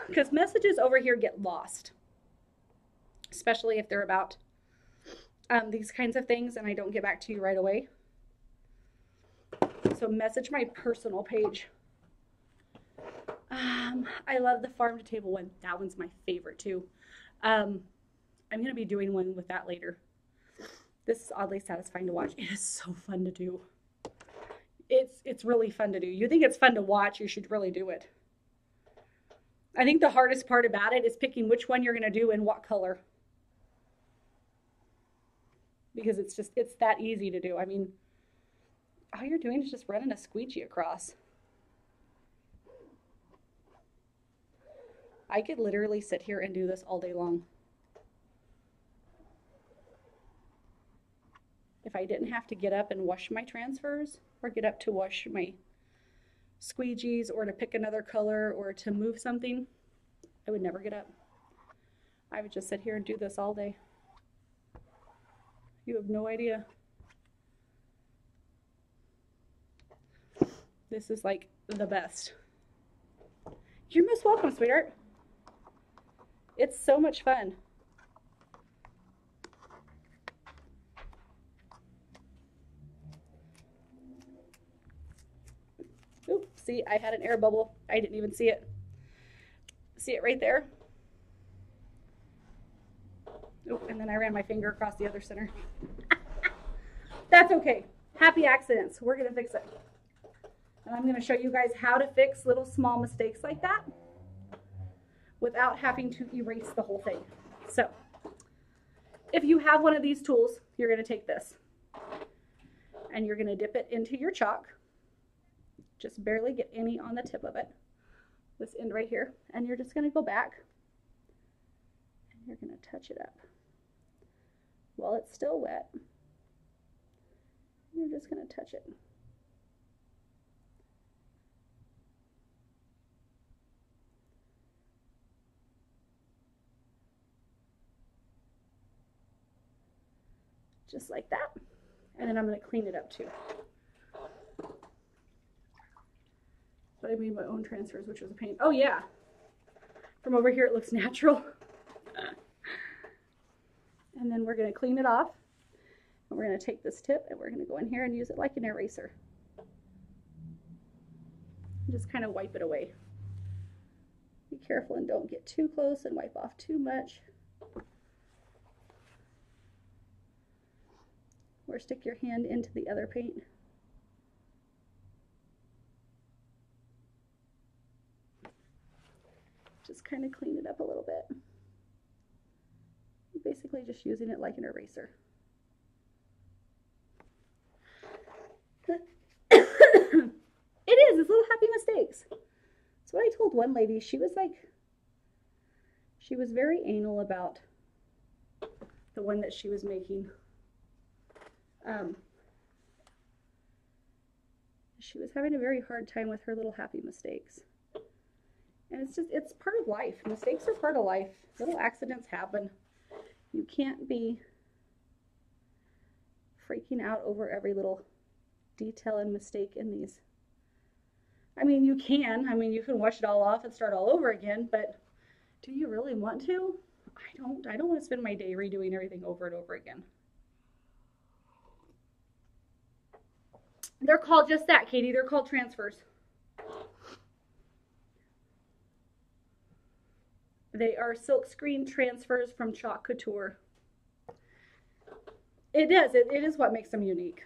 because messages over here get lost, especially if they're about these kinds of things and I don't get back to you right away. So message my personal page. I love the farm to table one. That one's my favorite too. I'm going to be doing one with that later. This is oddly satisfying to watch. It is so fun to do. It's really fun to do. You think it's fun to watch, you should really do it. I think the hardest part about it is picking which one you're going to do in what color. Because it's that easy to do. I mean, all you're doing is just running a squeegee across. I could literally sit here and do this all day long. If I didn't have to get up and wash my transfers or get up to wash my squeegees or to pick another color or to move something, I would never get up. I would just sit here and do this all day. You have no idea. This is like the best. You're most welcome, sweetheart. It's so much fun. Oop, see, I had an air bubble. I didn't even see it. See it right there? Oop, and then I ran my finger across the other center. That's okay. Happy accidents. We're going to fix it. And I'm going to show you guys how to fix little small mistakes like that without having to erase the whole thing. So, if you have one of these tools, you're going to take this and you're going to dip it into your chalk. Just barely get any on the tip of it. This end right here. And you're just going to go back and you're going to touch it up while it's still wet. You're just going to touch it. Just like that. And then I'm going to clean it up too. But I made my own transfers, which was a pain. Oh yeah. From over here it looks natural. And then we're going to clean it off. And we're going to take this tip and we're going to go in here and use it like an eraser. Just kind of wipe it away. Be careful and don't get too close and wipe off too much. Or stick your hand into the other paint. Just kind of clean it up a little bit. Basically just using it like an eraser. It is, it's little happy mistakes. That's what I told one lady. She was very anal about the one that she was making. She was having a very hard time with her little happy mistakes. And it's part of life. Mistakes are part of life. Little accidents happen. You can't be freaking out over every little detail and mistake in these. I mean, you can. I mean, you can wash it all off and start all over again, but do you really want to? I don't want to spend my day redoing everything over and over again. They're called just that, Katie. They're called transfers. They are silkscreen transfers from Chalk Couture. It is what makes them unique.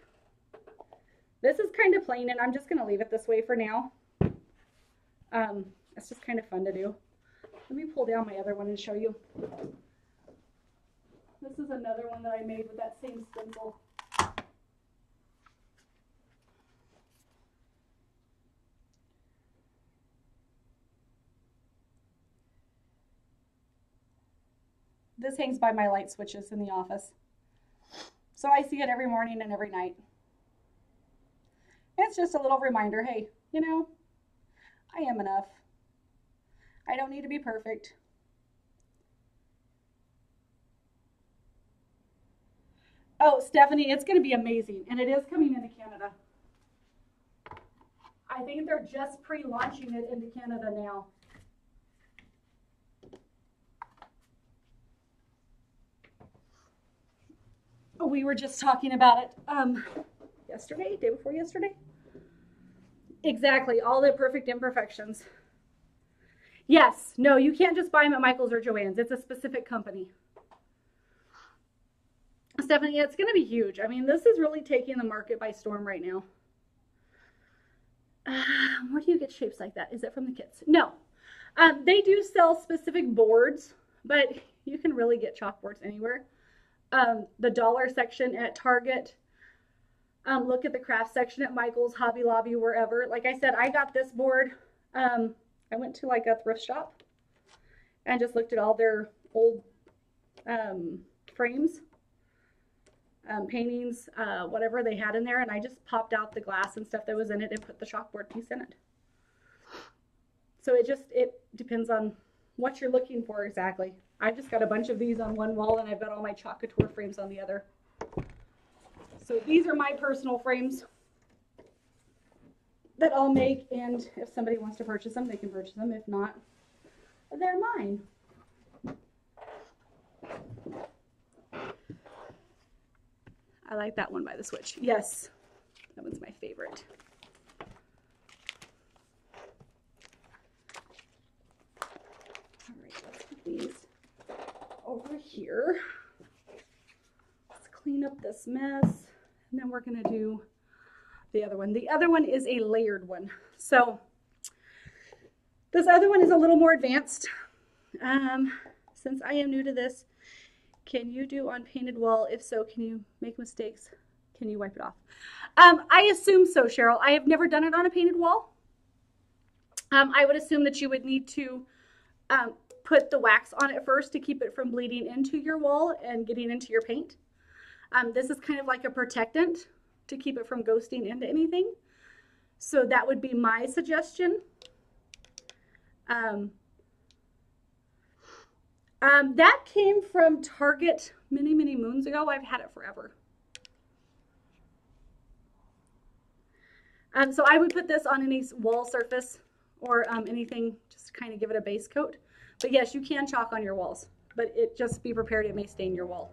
This is kind of plain, and I'm just going to leave it this way for now. It's just kind of fun to do. Let me pull down my other one and show you. This is another one that I made with that same stencil. This hangs by my light switches in the office. So I see it every morning and every night. It's just a little reminder, hey, you know, I am enough. I don't need to be perfect. Oh, Stephanie, it's going to be amazing. And it is coming into Canada. I think they're just pre-launching it into Canada now. We were just talking about it yesterday, day before yesterday. Exactly, all the perfect imperfections. Yes, no, you can't just buy them at Michael's or Joann's. It's a specific company. Stephanie, it's going to be huge. I mean, this is really taking the market by storm right now. Where do you get shapes like that? Is it from the kits? No. They do sell specific boards, but you can really get chalkboards anywhere. The dollar section at Target. Look at the craft section at Michael's, Hobby Lobby, wherever. Like I said, I got this board. I went to like a thrift shop and just looked at all their old frames, paintings, whatever they had in there, and I just popped out the glass and stuff that was in it and put the chalkboard piece in it. So it depends on what you're looking for exactly. I've just got a bunch of these on one wall, and I've got all my Chalk Couture frames on the other. So these are my personal frames that I'll make, and if somebody wants to purchase them, they can purchase them. If not, they're mine. I like that one by the switch. Yes, that one's my favorite. All right, let's put these over here. Let's clean up this mess, and then we're gonna do the other one. The other one is a layered one. So this other one is a little more advanced. Since I am new to this, can you do on painted wall? If so, can you make mistakes? Can you wipe it off? I assume so, Cheryl. I have never done it on a painted wall. I would assume that you would need to put the wax on it first to keep it from bleeding into your wall and getting into your paint. This is kind of like a protectant to keep it from ghosting into anything. So that would be my suggestion. That came from Target many, many moons ago. I've had it forever. So I would put this on any wall surface or anything, just to kind of give it a base coat. But yes, you can chalk on your walls, but just be prepared, it may stain your wall.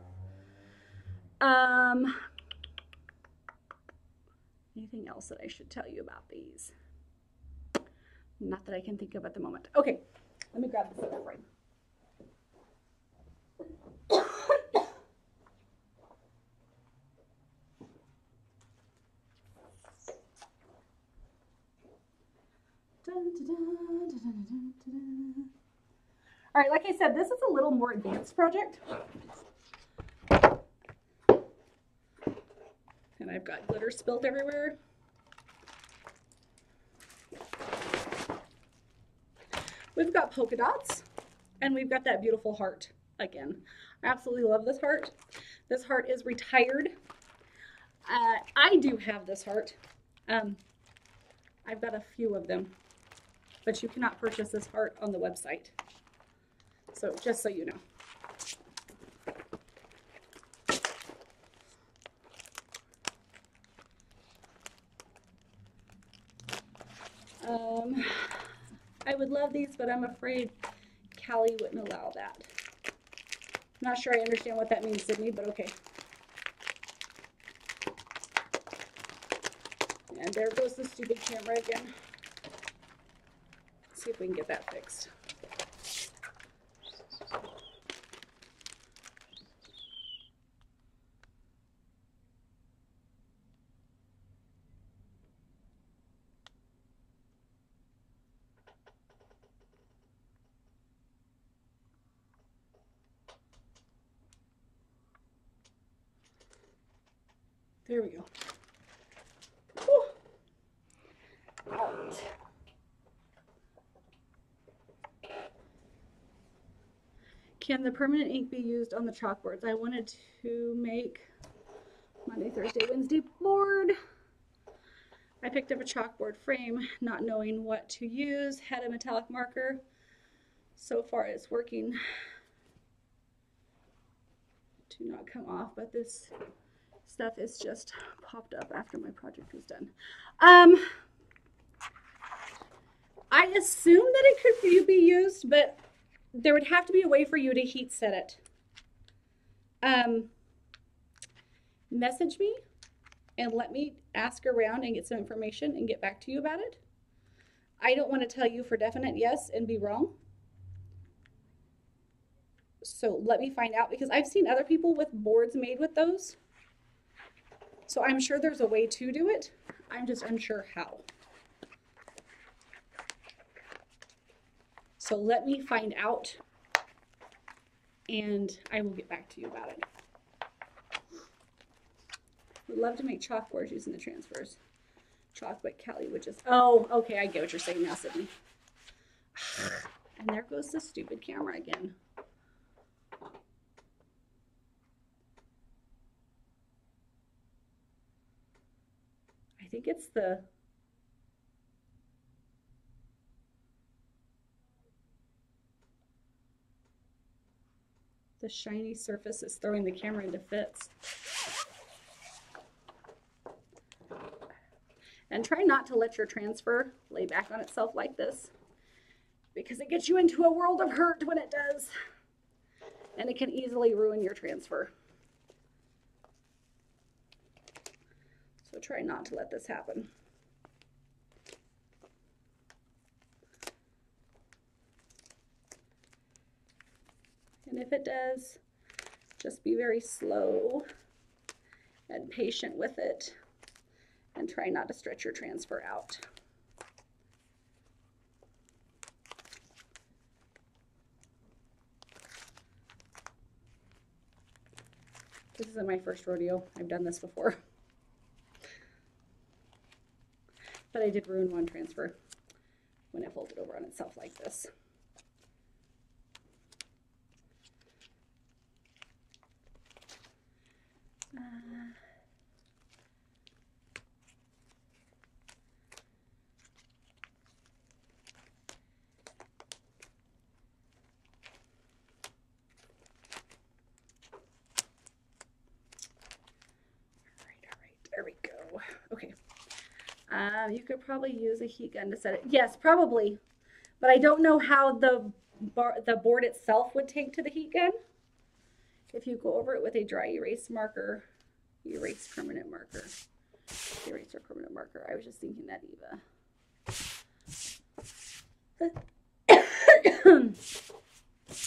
Anything else that I should tell you about these? Not that I can think of at the moment. Okay, let me grab this other frame. All right, like I said, this is a little more advanced project. And I've got glitter spilt everywhere. We've got polka dots, and we've got that beautiful heart again. I absolutely love this heart. This heart is retired. I do have this heart. I've got a few of them. but you cannot purchase this part on the website. So just so you know. I would love these, but I'm afraid Callie wouldn't allow that. I'm not sure I understand what that means, Sydney, but okay. And there goes the stupid camera again. Let's see if we can get that fixed. There we go. Whew. All right. Can the permanent ink be used on the chalkboards? I wanted to make Monday, Thursday, Wednesday board. I picked up a chalkboard frame, not knowing what to use, had a metallic marker. So far it's working to not come off, but this stuff is just popped up after my project was done. I assume that it could be used, but there would have to be a way for you to heat set it. Message me and let me ask around and get some information and get back to you about it. I don't want to tell you for definite yes and be wrong. So let me find out, because I've seen other people with boards made with those. So I'm sure there's a way to do it. I'm just unsure how. So let me find out and I will get back to you about it. Would love to make chalkboards using the transfers. Chalk, but Callie would just, oh, okay, I get what you're saying now, Sydney. And there goes the stupid camera again. I think it's the shiny surface is throwing the camera into fits. And try not to let your transfer lay back on itself like this, because it gets you into a world of hurt when it does. And it can easily ruin your transfer. So try not to let this happen. And if it does, just be very slow and patient with it and try not to stretch your transfer out. This isn't my first rodeo. I've done this before. But I did ruin one transfer when it folded over on itself like this. There we go. Okay. You could probably use a heat gun to set it. Yes, probably. But I don't know how the board itself would take to the heat gun. If you go over it with a dry erase marker, erase permanent marker, eraser permanent marker. I was just thinking that, Eva.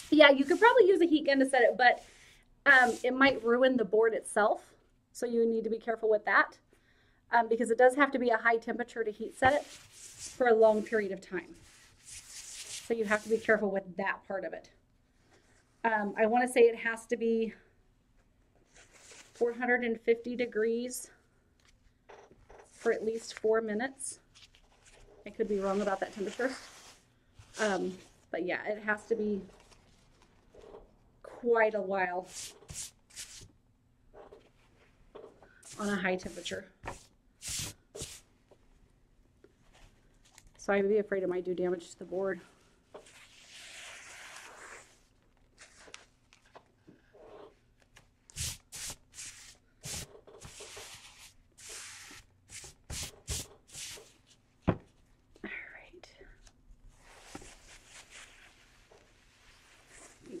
Yeah, you could probably use a heat gun to set it, but it might ruin the board itself. So you need to be careful with that, because it does have to be a high temperature to heat set it for a long period of time. So you have to be careful with that part of it. I want to say it has to be 450 degrees for at least 4 minutes. I could be wrong about that temperature. But yeah, it has to be quite a while on a high temperature. So So I'd be afraid it might do damage to the board.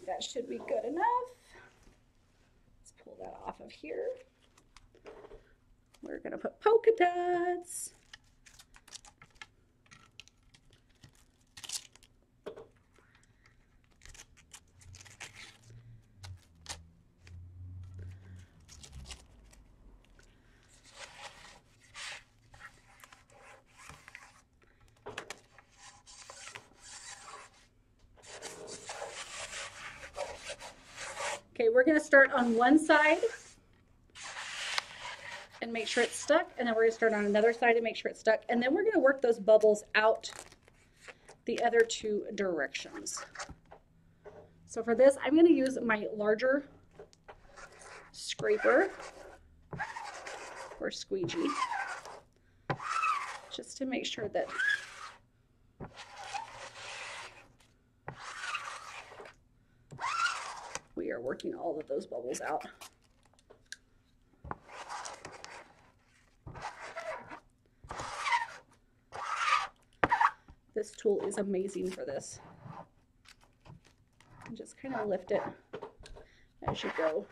That should be good enough. Let's pull that off of here. We're gonna put polka dots. Okay, we're gonna start on one side and make sure it's stuck, and then we're gonna start on another side and make sure it's stuck, and then we're gonna work those bubbles out the other two directions. So for this, I'm gonna use my larger scraper or squeegee just to make sure that we are working all of those bubbles out. This tool is amazing for this. And just kind of lift it as you go.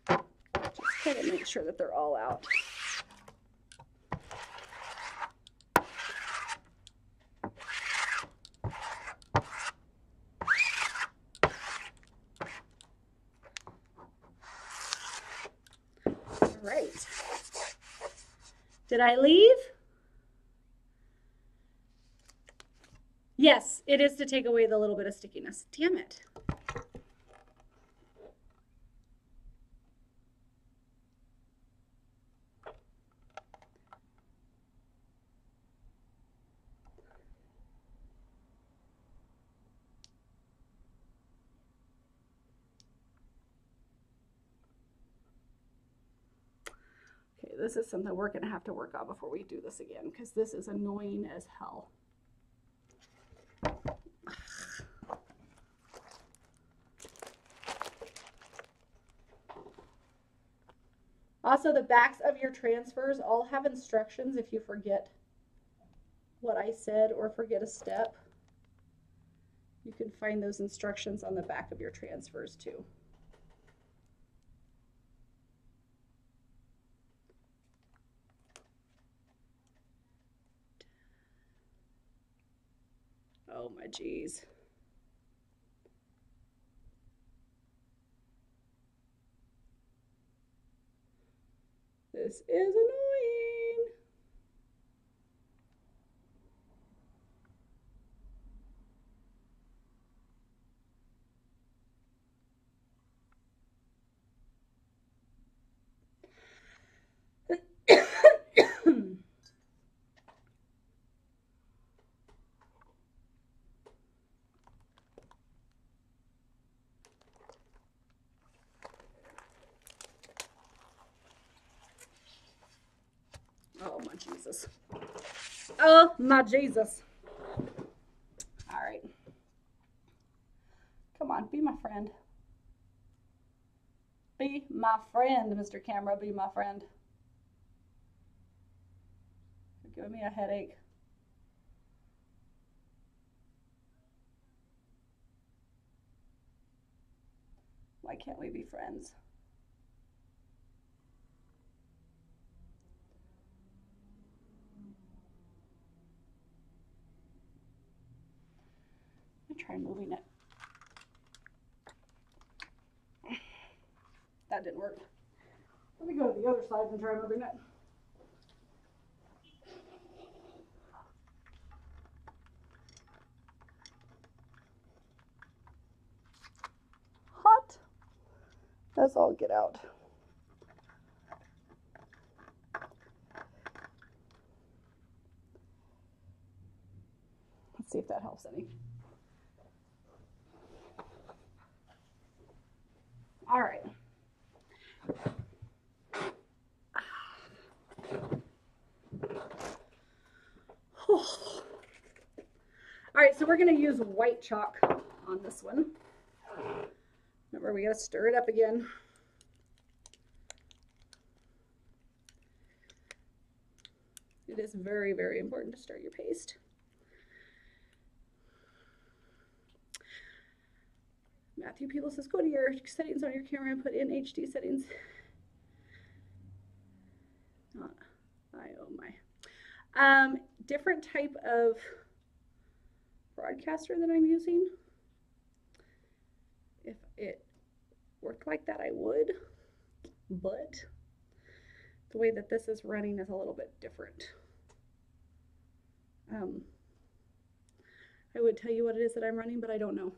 Just kind of make sure that they're all out. All right. Did I leave? Yes, it is to take away the little bit of stickiness. Damn it. Okay, this is something we're going to have to work on before we do this again, because this is annoying as hell. Also, the backs of your transfers all have instructions if you forget what I said or forget a step. You can find those instructions on the back of your transfers too. Oh my geez. This is annoying. Oh my Jesus. Oh my Jesus. All right. Come on, be my friend. Be my friend, Mr. Camera, be my friend. You're giving me a headache. Why can't we be friends? Try moving it. That didn't work. Let me go to the other side and try moving it. Hot. Let's all get out. Let's see if that helps any. All right. Oh. All right, so we're going to use white chalk on this one. Remember, we got to stir it up again. It is very, very important to stir your paste. Matthew People says, go to your settings on your camera and put in HD settings. Oh my. Different type of broadcaster that I'm using. If it worked like that, I would, but the way that this is running is a little bit different. I would tell you what it is that I'm running, but I don't know.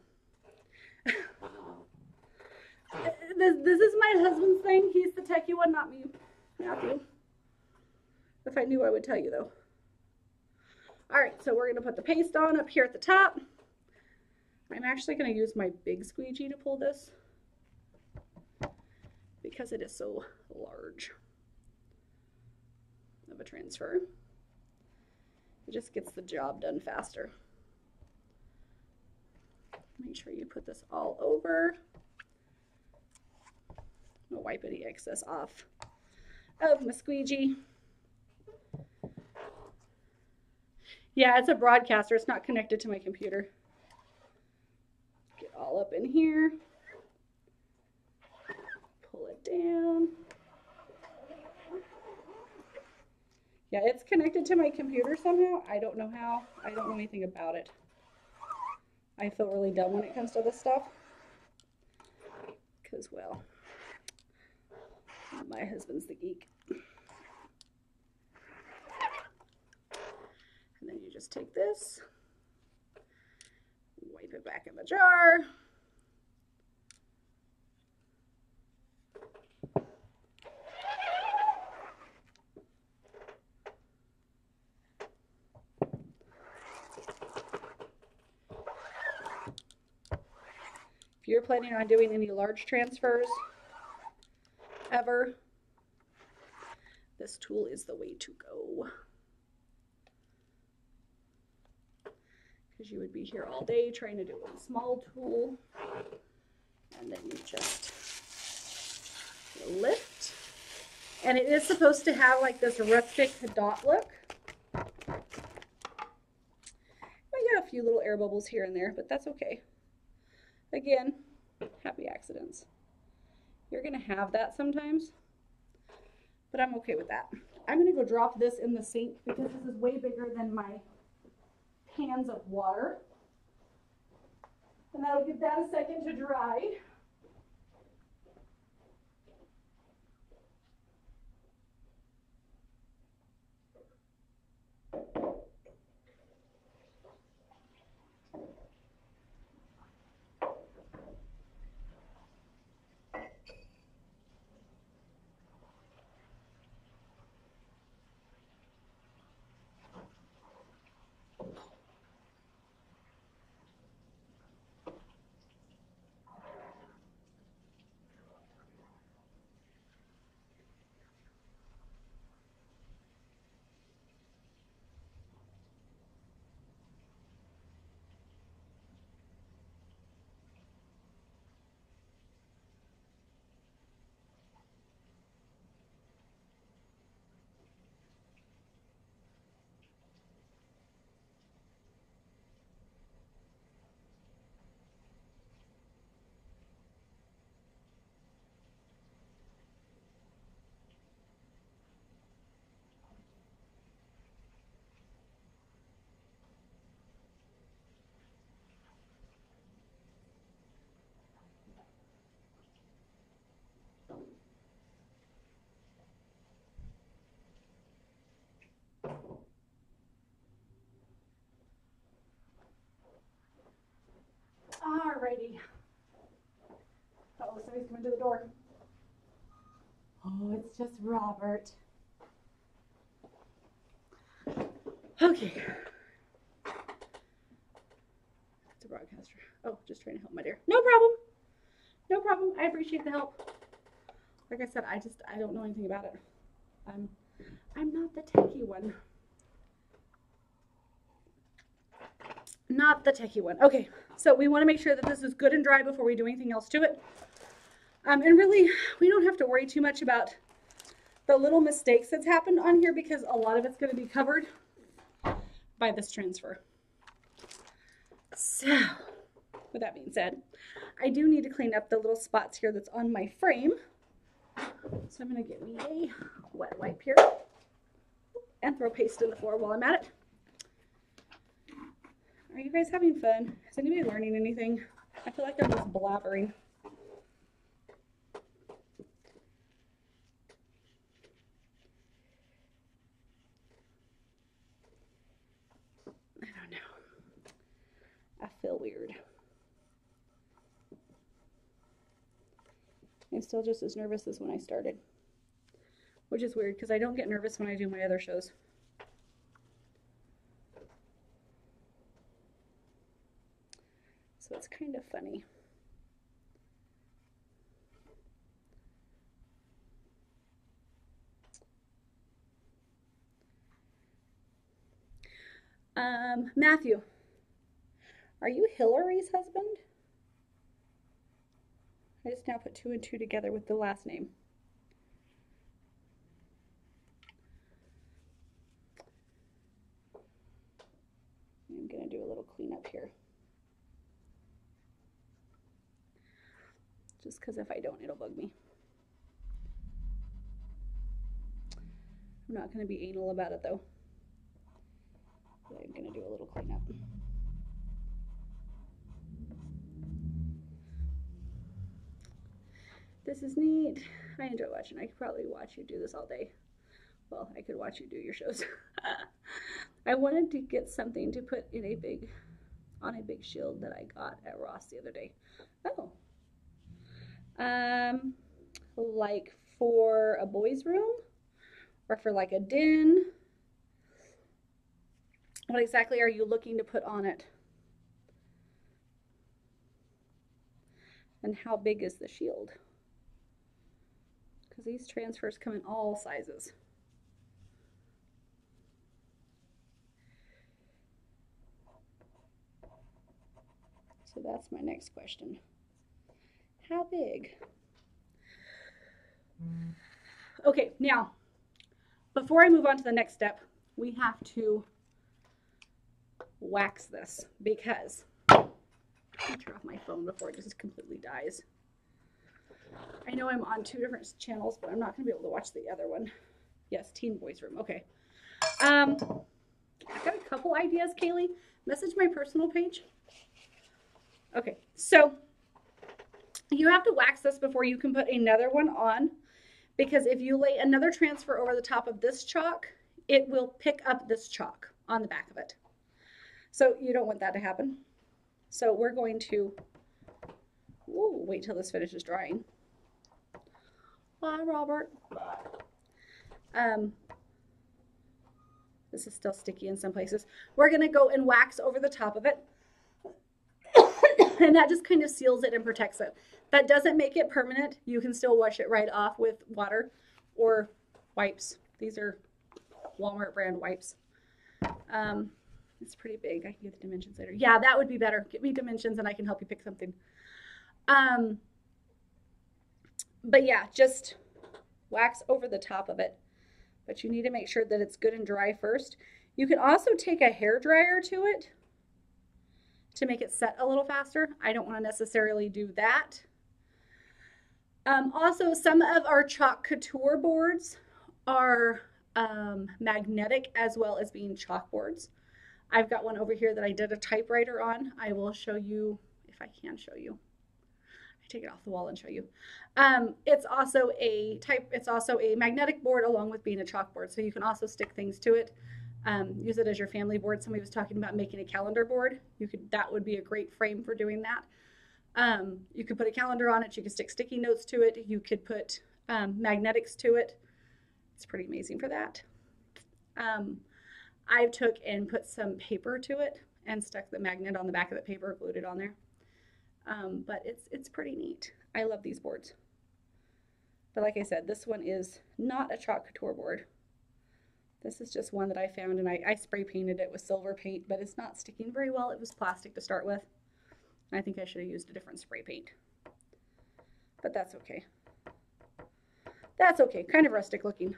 This is my husband's thing. He's the techie one, not me, Matthew. If I knew, I would tell you though. All right, so we're gonna put the paste on up here at the top. I'm actually gonna use my big squeegee to pull this because it is so large of a transfer. It just gets the job done faster. Make sure you put this all over. I'll wipe any excess off of my squeegee. Yeah, it's a broadcaster. It's not connected to my computer. Get all up in here. Pull it down. Yeah, it's connected to my computer somehow. I don't know how. I don't know anything about it. I feel really dumb when it comes to this stuff. Because, well, my husband's the geek. And then you just take this, wipe it back in the jar. If you're planning on doing any large transfers ever, this tool is the way to go. Because you would be here all day trying to do a small tool, and then you just lift. And it is supposed to have like this rustic dot look. I got a few little air bubbles here and there, but that's okay. Again, happy accidents. You're gonna have that sometimes, but I'm okay with that. I'm gonna go drop this in the sink because this is way bigger than my pans of water. And that'll give that a second to dry. Alrighty. Uh-oh, somebody's coming to the door. Oh, it's just Robert. Okay. It's a broadcaster. Oh, just trying to help my dear. No problem. No problem. I appreciate the help. Like I said, I don't know anything about it. I'm not the techie one. not the techie one. Okay, so we want to make sure that this is good and dry before we do anything else to it. And really, we don't have to worry too much about the little mistakes that's happened on here because a lot of it's going to be covered by this transfer. So, with that being said, I do need to clean up the little spots here that's on my frame. So I'm going to get me a wet wipe here and throw paste in the floor while I'm at it. Are you guys having fun? Is anybody learning anything? I feel like I'm just blabbering. I don't know. I feel weird. I'm still just as nervous as when I started, which is weird because I don't get nervous when I do my other shows. So it's kind of funny. Matthew, are you Hillary's husband? I just now put 2 and 2 together with the last name. I'm going to do a little cleanup here. Just because if I don't, it'll bug me. I'm not going to be anal about it though. But I'm going to do a little cleanup. This is neat. I enjoy watching. I could probably watch you do this all day. Well, I could watch you do your shows. I wanted to get something to put in on a big shield that I got at Ross the other day. Oh. Like for a boys' room or for like a den. What exactly are you looking to put on it? And how big is the shield? Because these transfers come in all sizes. So that's my next question. How big? Okay, now, before I move on to the next step, we have to wax this because let me turn off my phone before it just completely dies. I know I'm on 2 different channels, but I'm not going to be able to watch the other one. Yes, Teen Boys Room. Okay. I've got a couple ideas, Kaylee. Message my personal page. Okay, so you have to wax this before you can put another one on, because if you lay another transfer over the top of this chalk, it will pick up this chalk on the back of it. So you don't want that to happen. So we're going to wait till this finishes drying. Bye, Robert. This is still sticky in some places. We're going to go and wax over the top of it. And that just kind of seals it and protects it. That doesn't make it permanent. You can still wash it right off with water or wipes. These are Walmart brand wipes. It's pretty big. I can get the dimensions later. Yeah, that would be better. Get me dimensions and I can help you pick something. But yeah, just wax over the top of it. But you need to make sure that it's good and dry first. You can also take a hair dryer to it to make it set a little faster. I don't want to necessarily do that. Also, some of our chalk couture boards are magnetic as well as being chalkboards. I've got one over here that I did a typewriter on. I will show you if I can show you. I take it off the wall and show you. It's also a magnetic board along with being a chalkboard, so you can also stick things to it. Use it as your family board. Somebody was talking about making a calendar board. That would be a great frame for doing that. You could put a calendar on it. You could stick sticky notes to it. You could put magnetics to it. It's pretty amazing for that. I took and put some paper to it and stuck the magnet on the back of the paper, glued it on there. But it's pretty neat. I love these boards. But like I said, this one is not a chalk couture board. This is just one that I found, and I spray painted it with silver paint, but it's not sticking very well. It was plastic to start with. I think I should have used a different spray paint, but that's okay. That's okay, kind of rustic looking.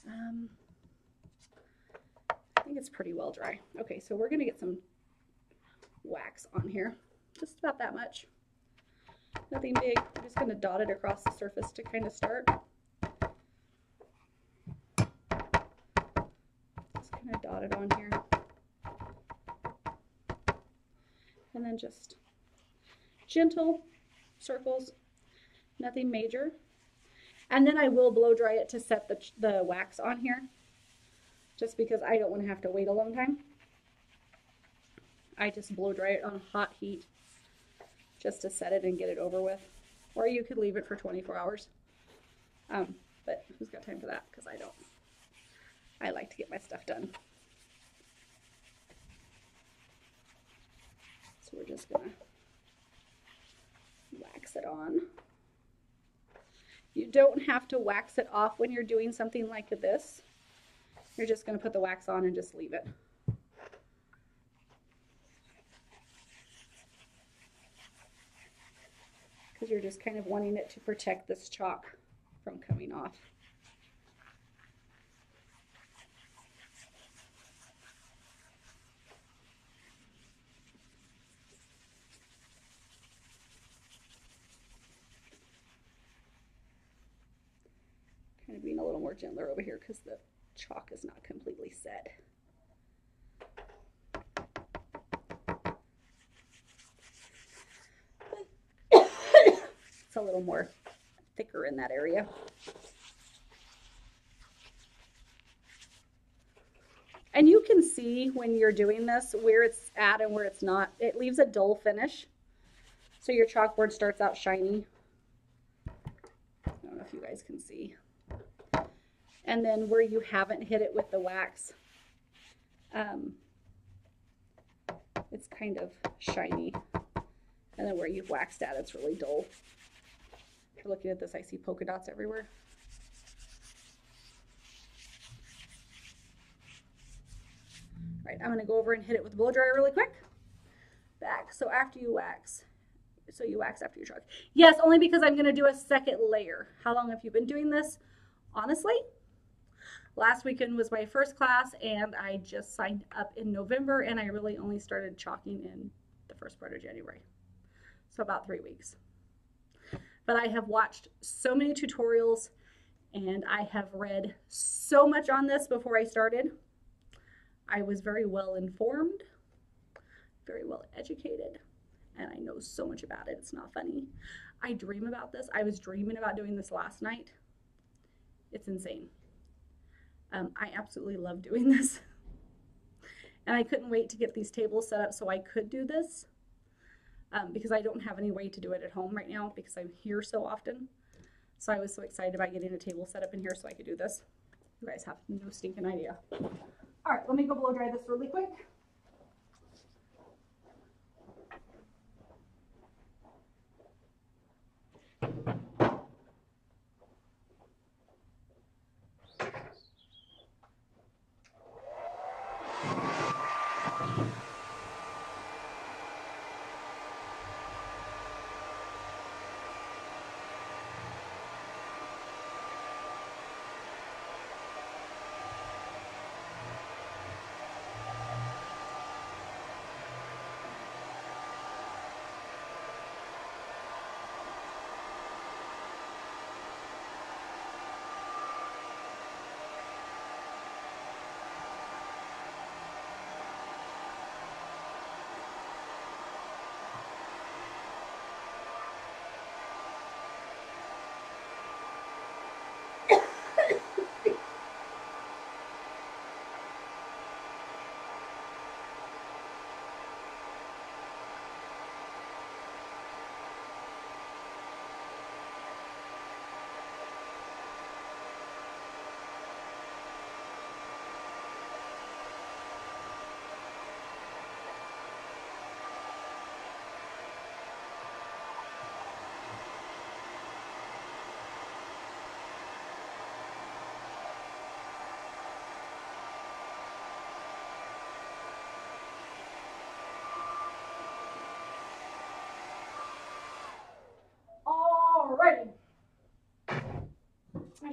I think it's pretty well dry. Okay, so we're gonna get some wax on here, just about that much. Nothing big. I'm just gonna dot it across the surface to kind of start. Just kind of dot it on here. And then just gentle circles, nothing major. And then I will blow dry it to set the wax on here, just because I don't want to have to wait a long time. I just blow dry it on hot heat just to set it and get it over with. Or you could leave it for 24 hours. But who's got time for that? Because I don't. I like to get my stuff done. So we're just gonna wax it on. You don't have to wax it off when you're doing something like this. You're just gonna put the wax on and just leave it. Because you're just kind of wanting it to protect this chalk from coming off. Kind of being a little more gentler over here because the chalk is not completely set. It's a little more thicker in that area. And you can see when you're doing this where it's at and where it's not. It leaves a dull finish. So your chalkboard starts out shiny. I don't know if you guys can see. And then where you haven't hit it with the wax, it's kind of shiny. And then where you've waxed at, it's really dull. If you're looking at this, I see polka dots everywhere. All right, I'm gonna go over and hit it with a blow dryer really quick. Back, so after you wax, so you wax after your chalk. Yes, only because I'm gonna do a second layer. How long have you been doing this? Honestly, last weekend was my first class and I just signed up in November and I really only started chalking in the first part of January. So about 3 weeks. But I have watched so many tutorials and I have read so much on this before I started. I was very well informed, very well educated, and I know so much about it. It's not funny. I dream about this. I was dreaming about doing this last night. It's insane. I absolutely love doing this. And I couldn't wait to get these tables set up so I could do this because I don't have any way to do it at home right now because I'm here so often. So I was so excited about getting a table set up in here so I could do this. You guys have no stinking idea. All right, let me go blow dry this really quick.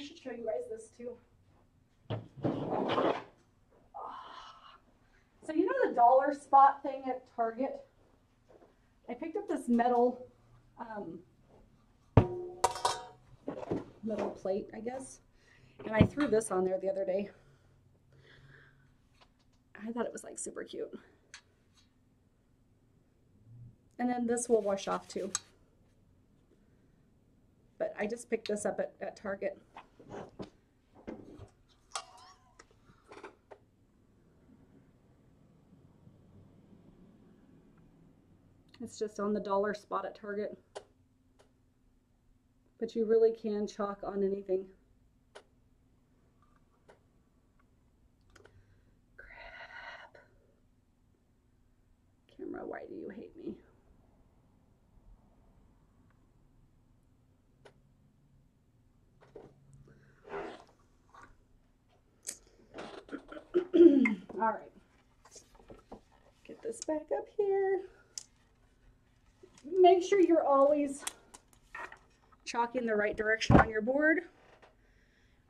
should show you guys this too. So you know the dollar spot thing at Target? I picked up this metal plate, I guess, and I threw this on there the other day. I thought it was like super cute. And then this will wash off too. But I just picked this up at Target. It's just on the dollar spot at Target. But you really can chalk on anything. Crap. Camera, why do you hate me? All right. Get this back up here. Make sure you're always chalking the right direction on your board.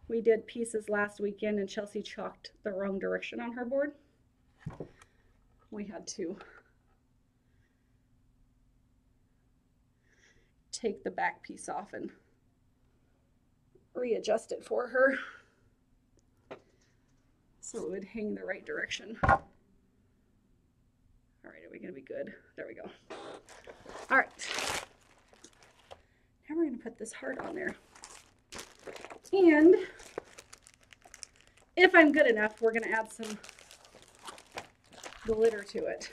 We did pieces last weekend and Chelsea chalked the wrong direction on her board. We had to take the back piece off and readjust it for her so it would hang the right direction. All right, are we gonna be good? There we go. All right, now we're gonna put this heart on there. And if I'm good enough, we're gonna add some glitter to it.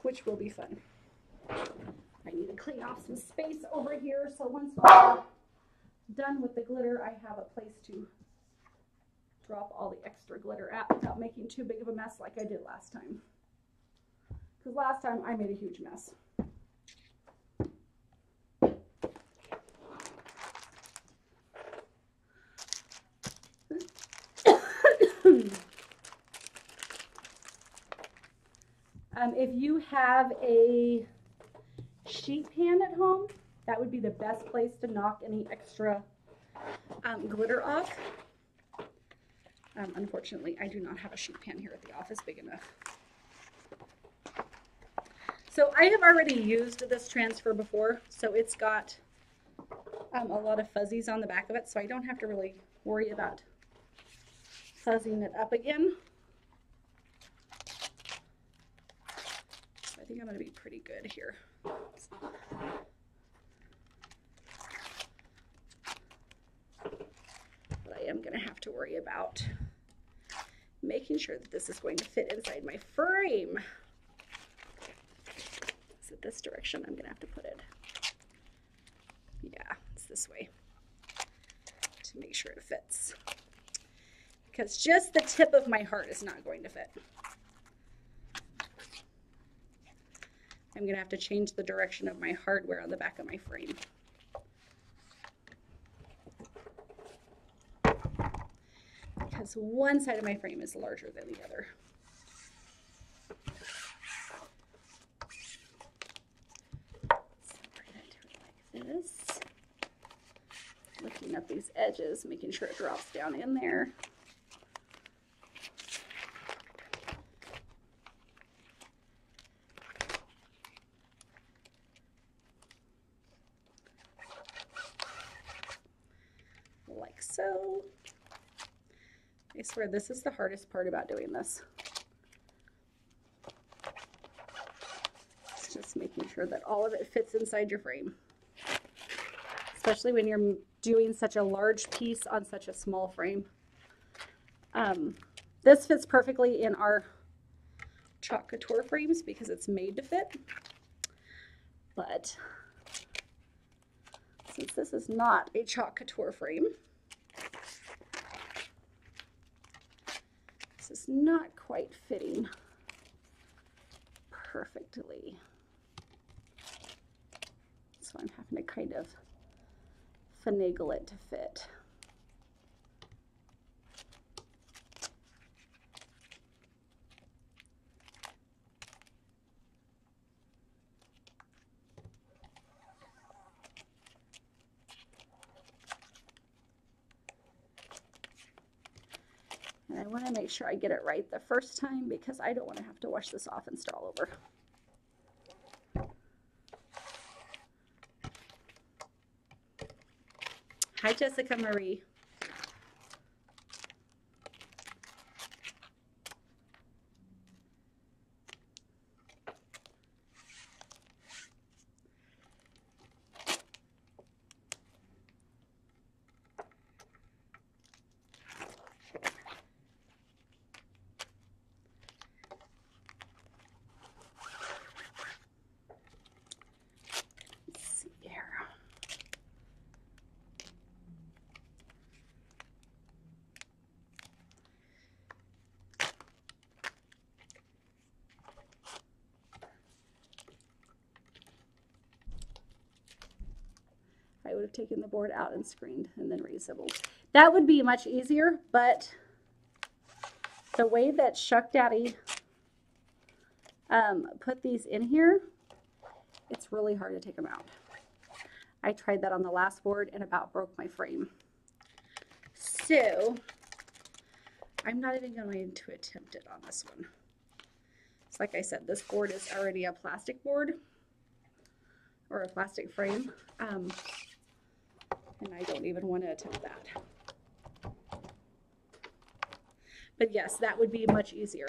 Which will be fun. I need to clean off some space over here so once we're done with the glitter, I have a place to drop all the extra glitter at without making too big of a mess like I did last time. Because last time I made a huge mess. If you have a sheet pan at home, that would be the best place to knock any extra glitter off. Unfortunately, I do not have a sheet pan here at the office big enough. So I have already used this transfer before, so it's got a lot of fuzzies on the back of it, so I don't have to really worry about fuzzing it up again. I think I'm going to be pretty good here. But I am going to have to worry about making sure that this is going to fit inside my frame. Is it this direction I'm going to have to put it? Yeah, it's this way to make sure it fits. Because just the tip of my heart is not going to fit. I'm going to have to change the direction of my hardware on the back of my frame. Because one side of my frame is larger than the other. So we're going to do it like this. Looking at these edges, making sure it drops down in there. Like so. I swear this is the hardest part about doing this. It's just making sure that all of it fits inside your frame. Especially when you're doing such a large piece on such a small frame. This fits perfectly in our chalk couture frames because it's made to fit. But since this is not a chalk couture frame, this is not quite fitting perfectly. So I'm having to kind of finagle it to fit. I want to make sure I get it right the first time because I don't want to have to wash this off and start all over. Hi, Jessica Marie. I would have taken the board out and screened and then reassembled. That would be much easier, but the way that Shuck Daddy put these in here, it's really hard to take them out. I tried that on the last board and about broke my frame. So I'm not even going to attempt it on this one. It's like I said, this board is already a plastic board or a plastic frame. And I don't even want to attempt that. But yes, that would be much easier.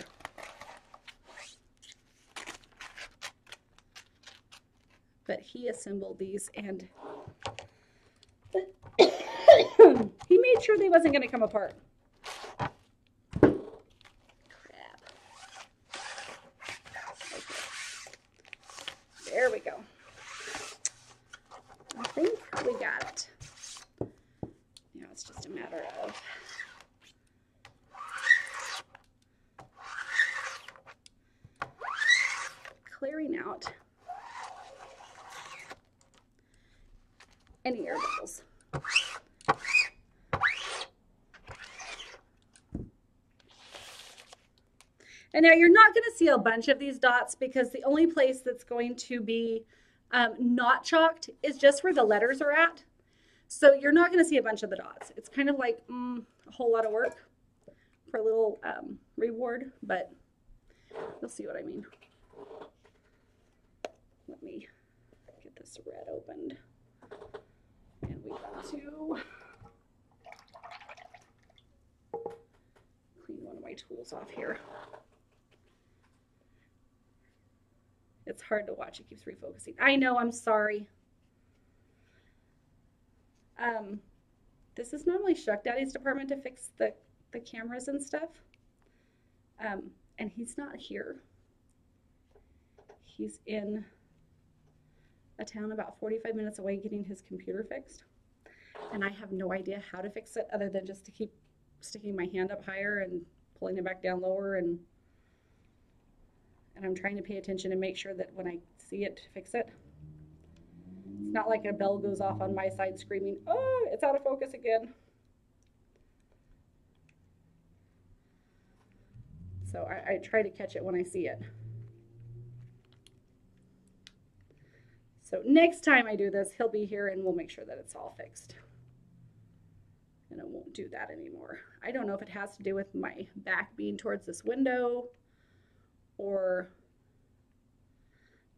But he assembled these and he made sure they wasn't going to come apart. Crap. Okay. There we go. I think we got it. Now it's just a matter of clearing out any air bubbles. And now you're not going to see a bunch of these dots because the only place that's going to be not chalked is just where the letters are at. So you're not going to see a bunch of the dots. It's kind of like a whole lot of work for a little reward, but you'll see what I mean. Let me get this red opened. And we got to clean one of my tools off here. It's hard to watch. It keeps refocusing. I know, I'm sorry. This is normally Shuck Daddy's department to fix the cameras and stuff. And he's not here. He's in a town about 45 minutes away getting his computer fixed. And I have no idea how to fix it other than just to keep sticking my hand up higher and pulling it back down lower. And I'm trying to pay attention and make sure that when I see it, fix it. It's not like a bell goes off on my side screaming, oh, it's out of focus again. So I try to catch it when I see it. So next time I do this, he'll be here and we'll make sure that it's all fixed. And I won't do that anymore. I don't know if it has to do with my back being towards this window or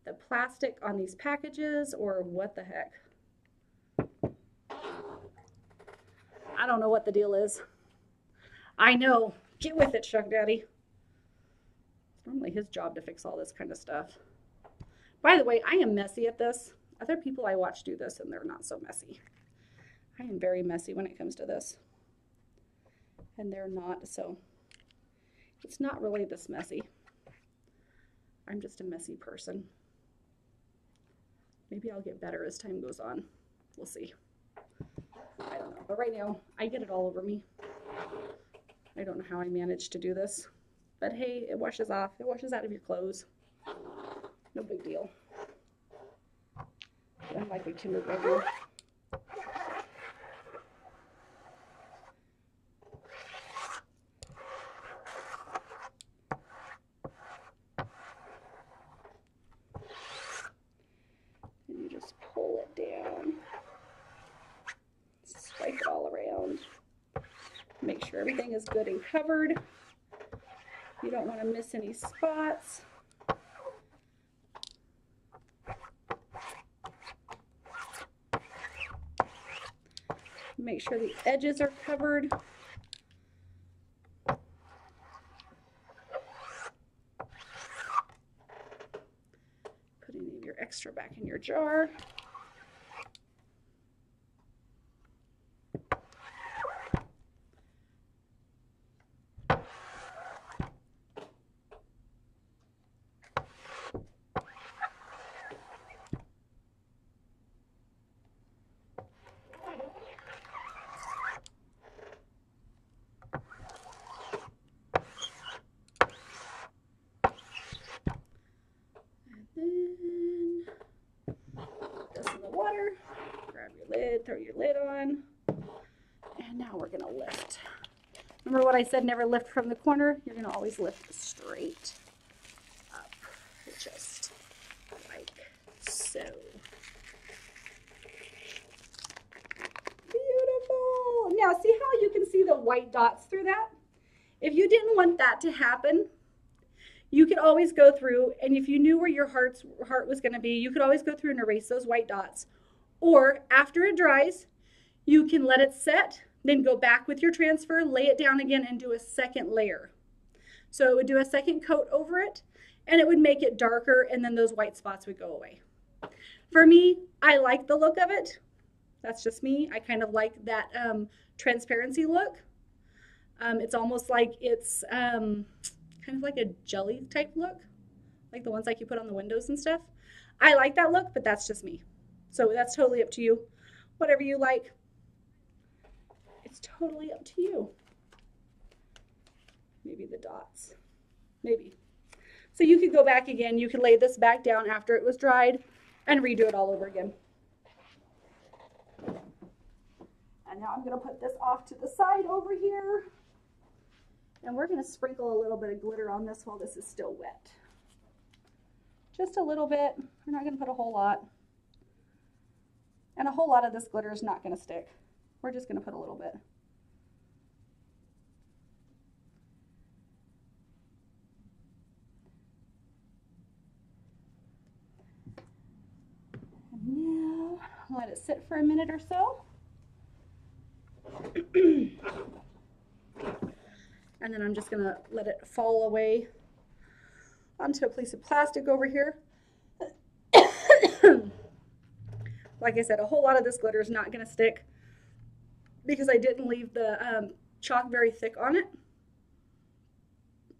the plastic on these packages or what the heck. I don't know what the deal is. I know. Get with it, Shuck Daddy. It's normally his job to fix all this kind of stuff. By the way, I am messy at this. Other people I watch do this and they're not so messy. I am very messy when it comes to this. And they're not, so it's not really this messy. I'm just a messy person. Maybe I'll get better as time goes on. We'll see. I don't know. But right now, I get it all over me. I don't know how I managed to do this. But hey, it washes off. It washes out of your clothes. No big deal. I'm like a kindergartner. And you just pull it down. Swipe it all around. Make sure sure everything is good and covered. You don't want to miss any spots. Make sure the edges are covered. Put any of your extra back in your jar. Throw your lid on, and now we're gonna lift. Remember what I said, never lift from the corner? You're gonna always lift straight up, just like so. Beautiful. Now see how you can see the white dots through that? If you didn't want that to happen, you could always go through, and if you knew where your heart was gonna be, you could always go through and erase those white dots. Or after it dries, you can let it set, then go back with your transfer, lay it down again, and do a second layer. So it would do a second coat over it, and it would make it darker, and then those white spots would go away. For me, I like the look of it. That's just me. I kind of like that transparency look. It's almost like it's kind of like a jelly type look, like the ones like you put on the windows and stuff. I like that look, but that's just me. So that's totally up to you. Whatever you like, it's totally up to you. Maybe the dots, maybe. So you could go back again. You could lay this back down after it was dried and redo it all over again. And now I'm gonna put this off to the side over here. And we're gonna sprinkle a little bit of glitter on this while this is still wet. Just a little bit. We're not gonna put a whole lot. And a whole lot of this glitter is not going to stick. We're just going to put a little bit. And now let it sit for a minute or so. And then I'm just going to let it fall away onto a piece of plastic over here. Like I said, a whole lot of this glitter is not going to stick because I didn't leave the chalk very thick on it.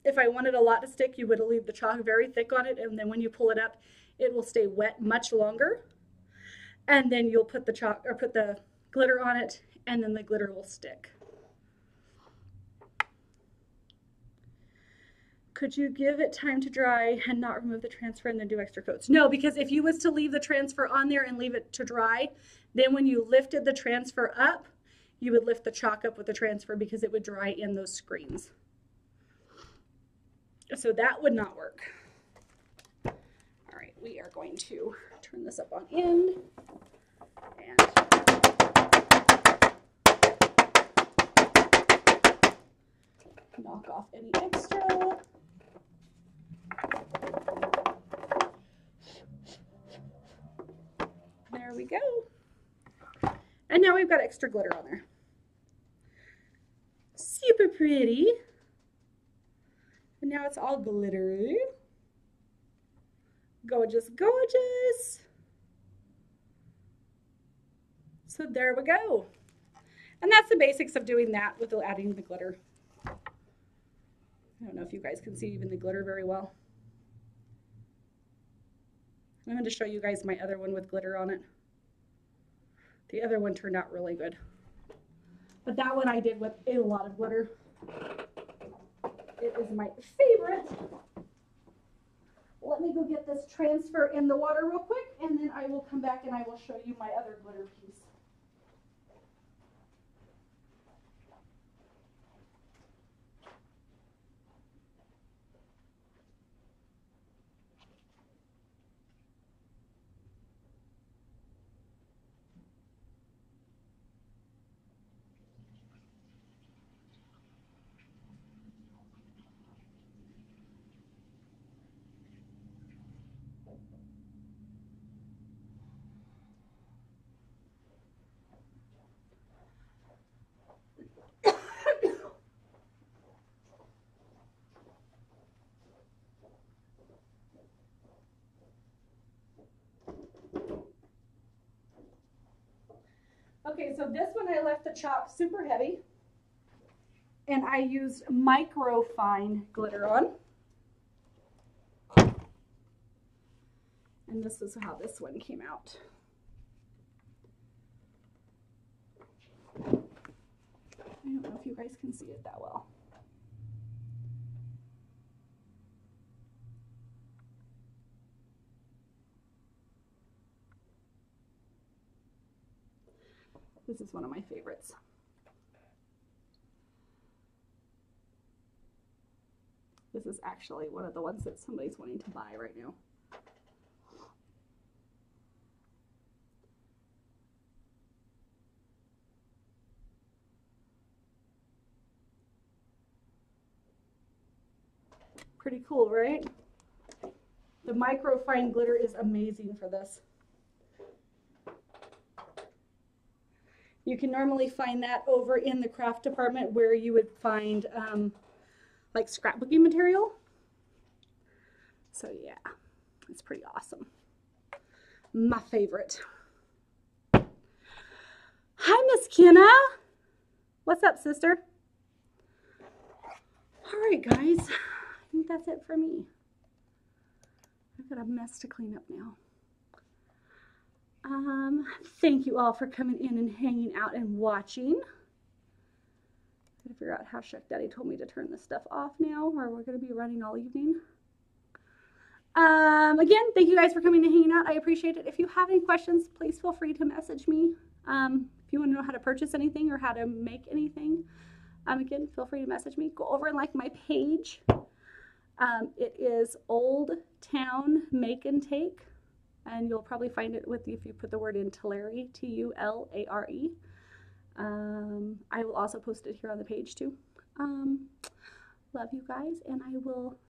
If I wanted a lot to stick, you would leave the chalk very thick on it, and then when you pull it up, it will stay wet much longer. And then you'll put the chalk or put the glitter on it, and then the glitter will stick. Could you give it time to dry and not remove the transfer and then do extra coats? No, because if you was to leave the transfer on there and leave it to dry, then when you lifted the transfer up, you would lift the chalk up with the transfer because it would dry in those screens. So that would not work. All right, we are going to turn this up on end and knock off any extra. There we go. And now we've got extra glitter on there. Super pretty. And now it's all glittery. Gorgeous, gorgeous. So there we go. And that's the basics of doing that with adding the glitter. I don't know if you guys can see even the glitter very well. I'm going to show you guys my other one with glitter on it. The other one turned out really good. But that one I did with a lot of glitter. It is my favorite. Let me go get this transfer in the water real quick, and then I will come back and I will show you my other glitter piece. Okay, so this one I left the chalk super heavy. And I used micro fine glitter on. And this is how this one came out. I don't know if you guys can see it that well. This is one of my favorites. This is actually one of the ones that somebody's wanting to buy right now. Pretty cool, right? The microfine glitter is amazing for this. You can normally find that over in the craft department where you would find like scrapbooking material. So yeah, it's pretty awesome. My favorite. Hi, Miss Kenna. What's up, sister? All right, guys. I think that's it for me. I've got a mess to clean up now. Thank you all for coming in and hanging out and watching. I'm gonna figure out how Shrek Daddy told me to turn this stuff off now, or we're gonna be running all evening. Again, thank you guys for coming and hanging out. I appreciate it. If you have any questions, please feel free to message me. If you want to know how to purchase anything or how to make anything, again, feel free to message me. Go over and like my page. It is Old Town Make and Take, and you'll probably find it with if you put the word in Tulare, T-U-L-A-R-E. I will also post it here on the page too. Love you guys, and I will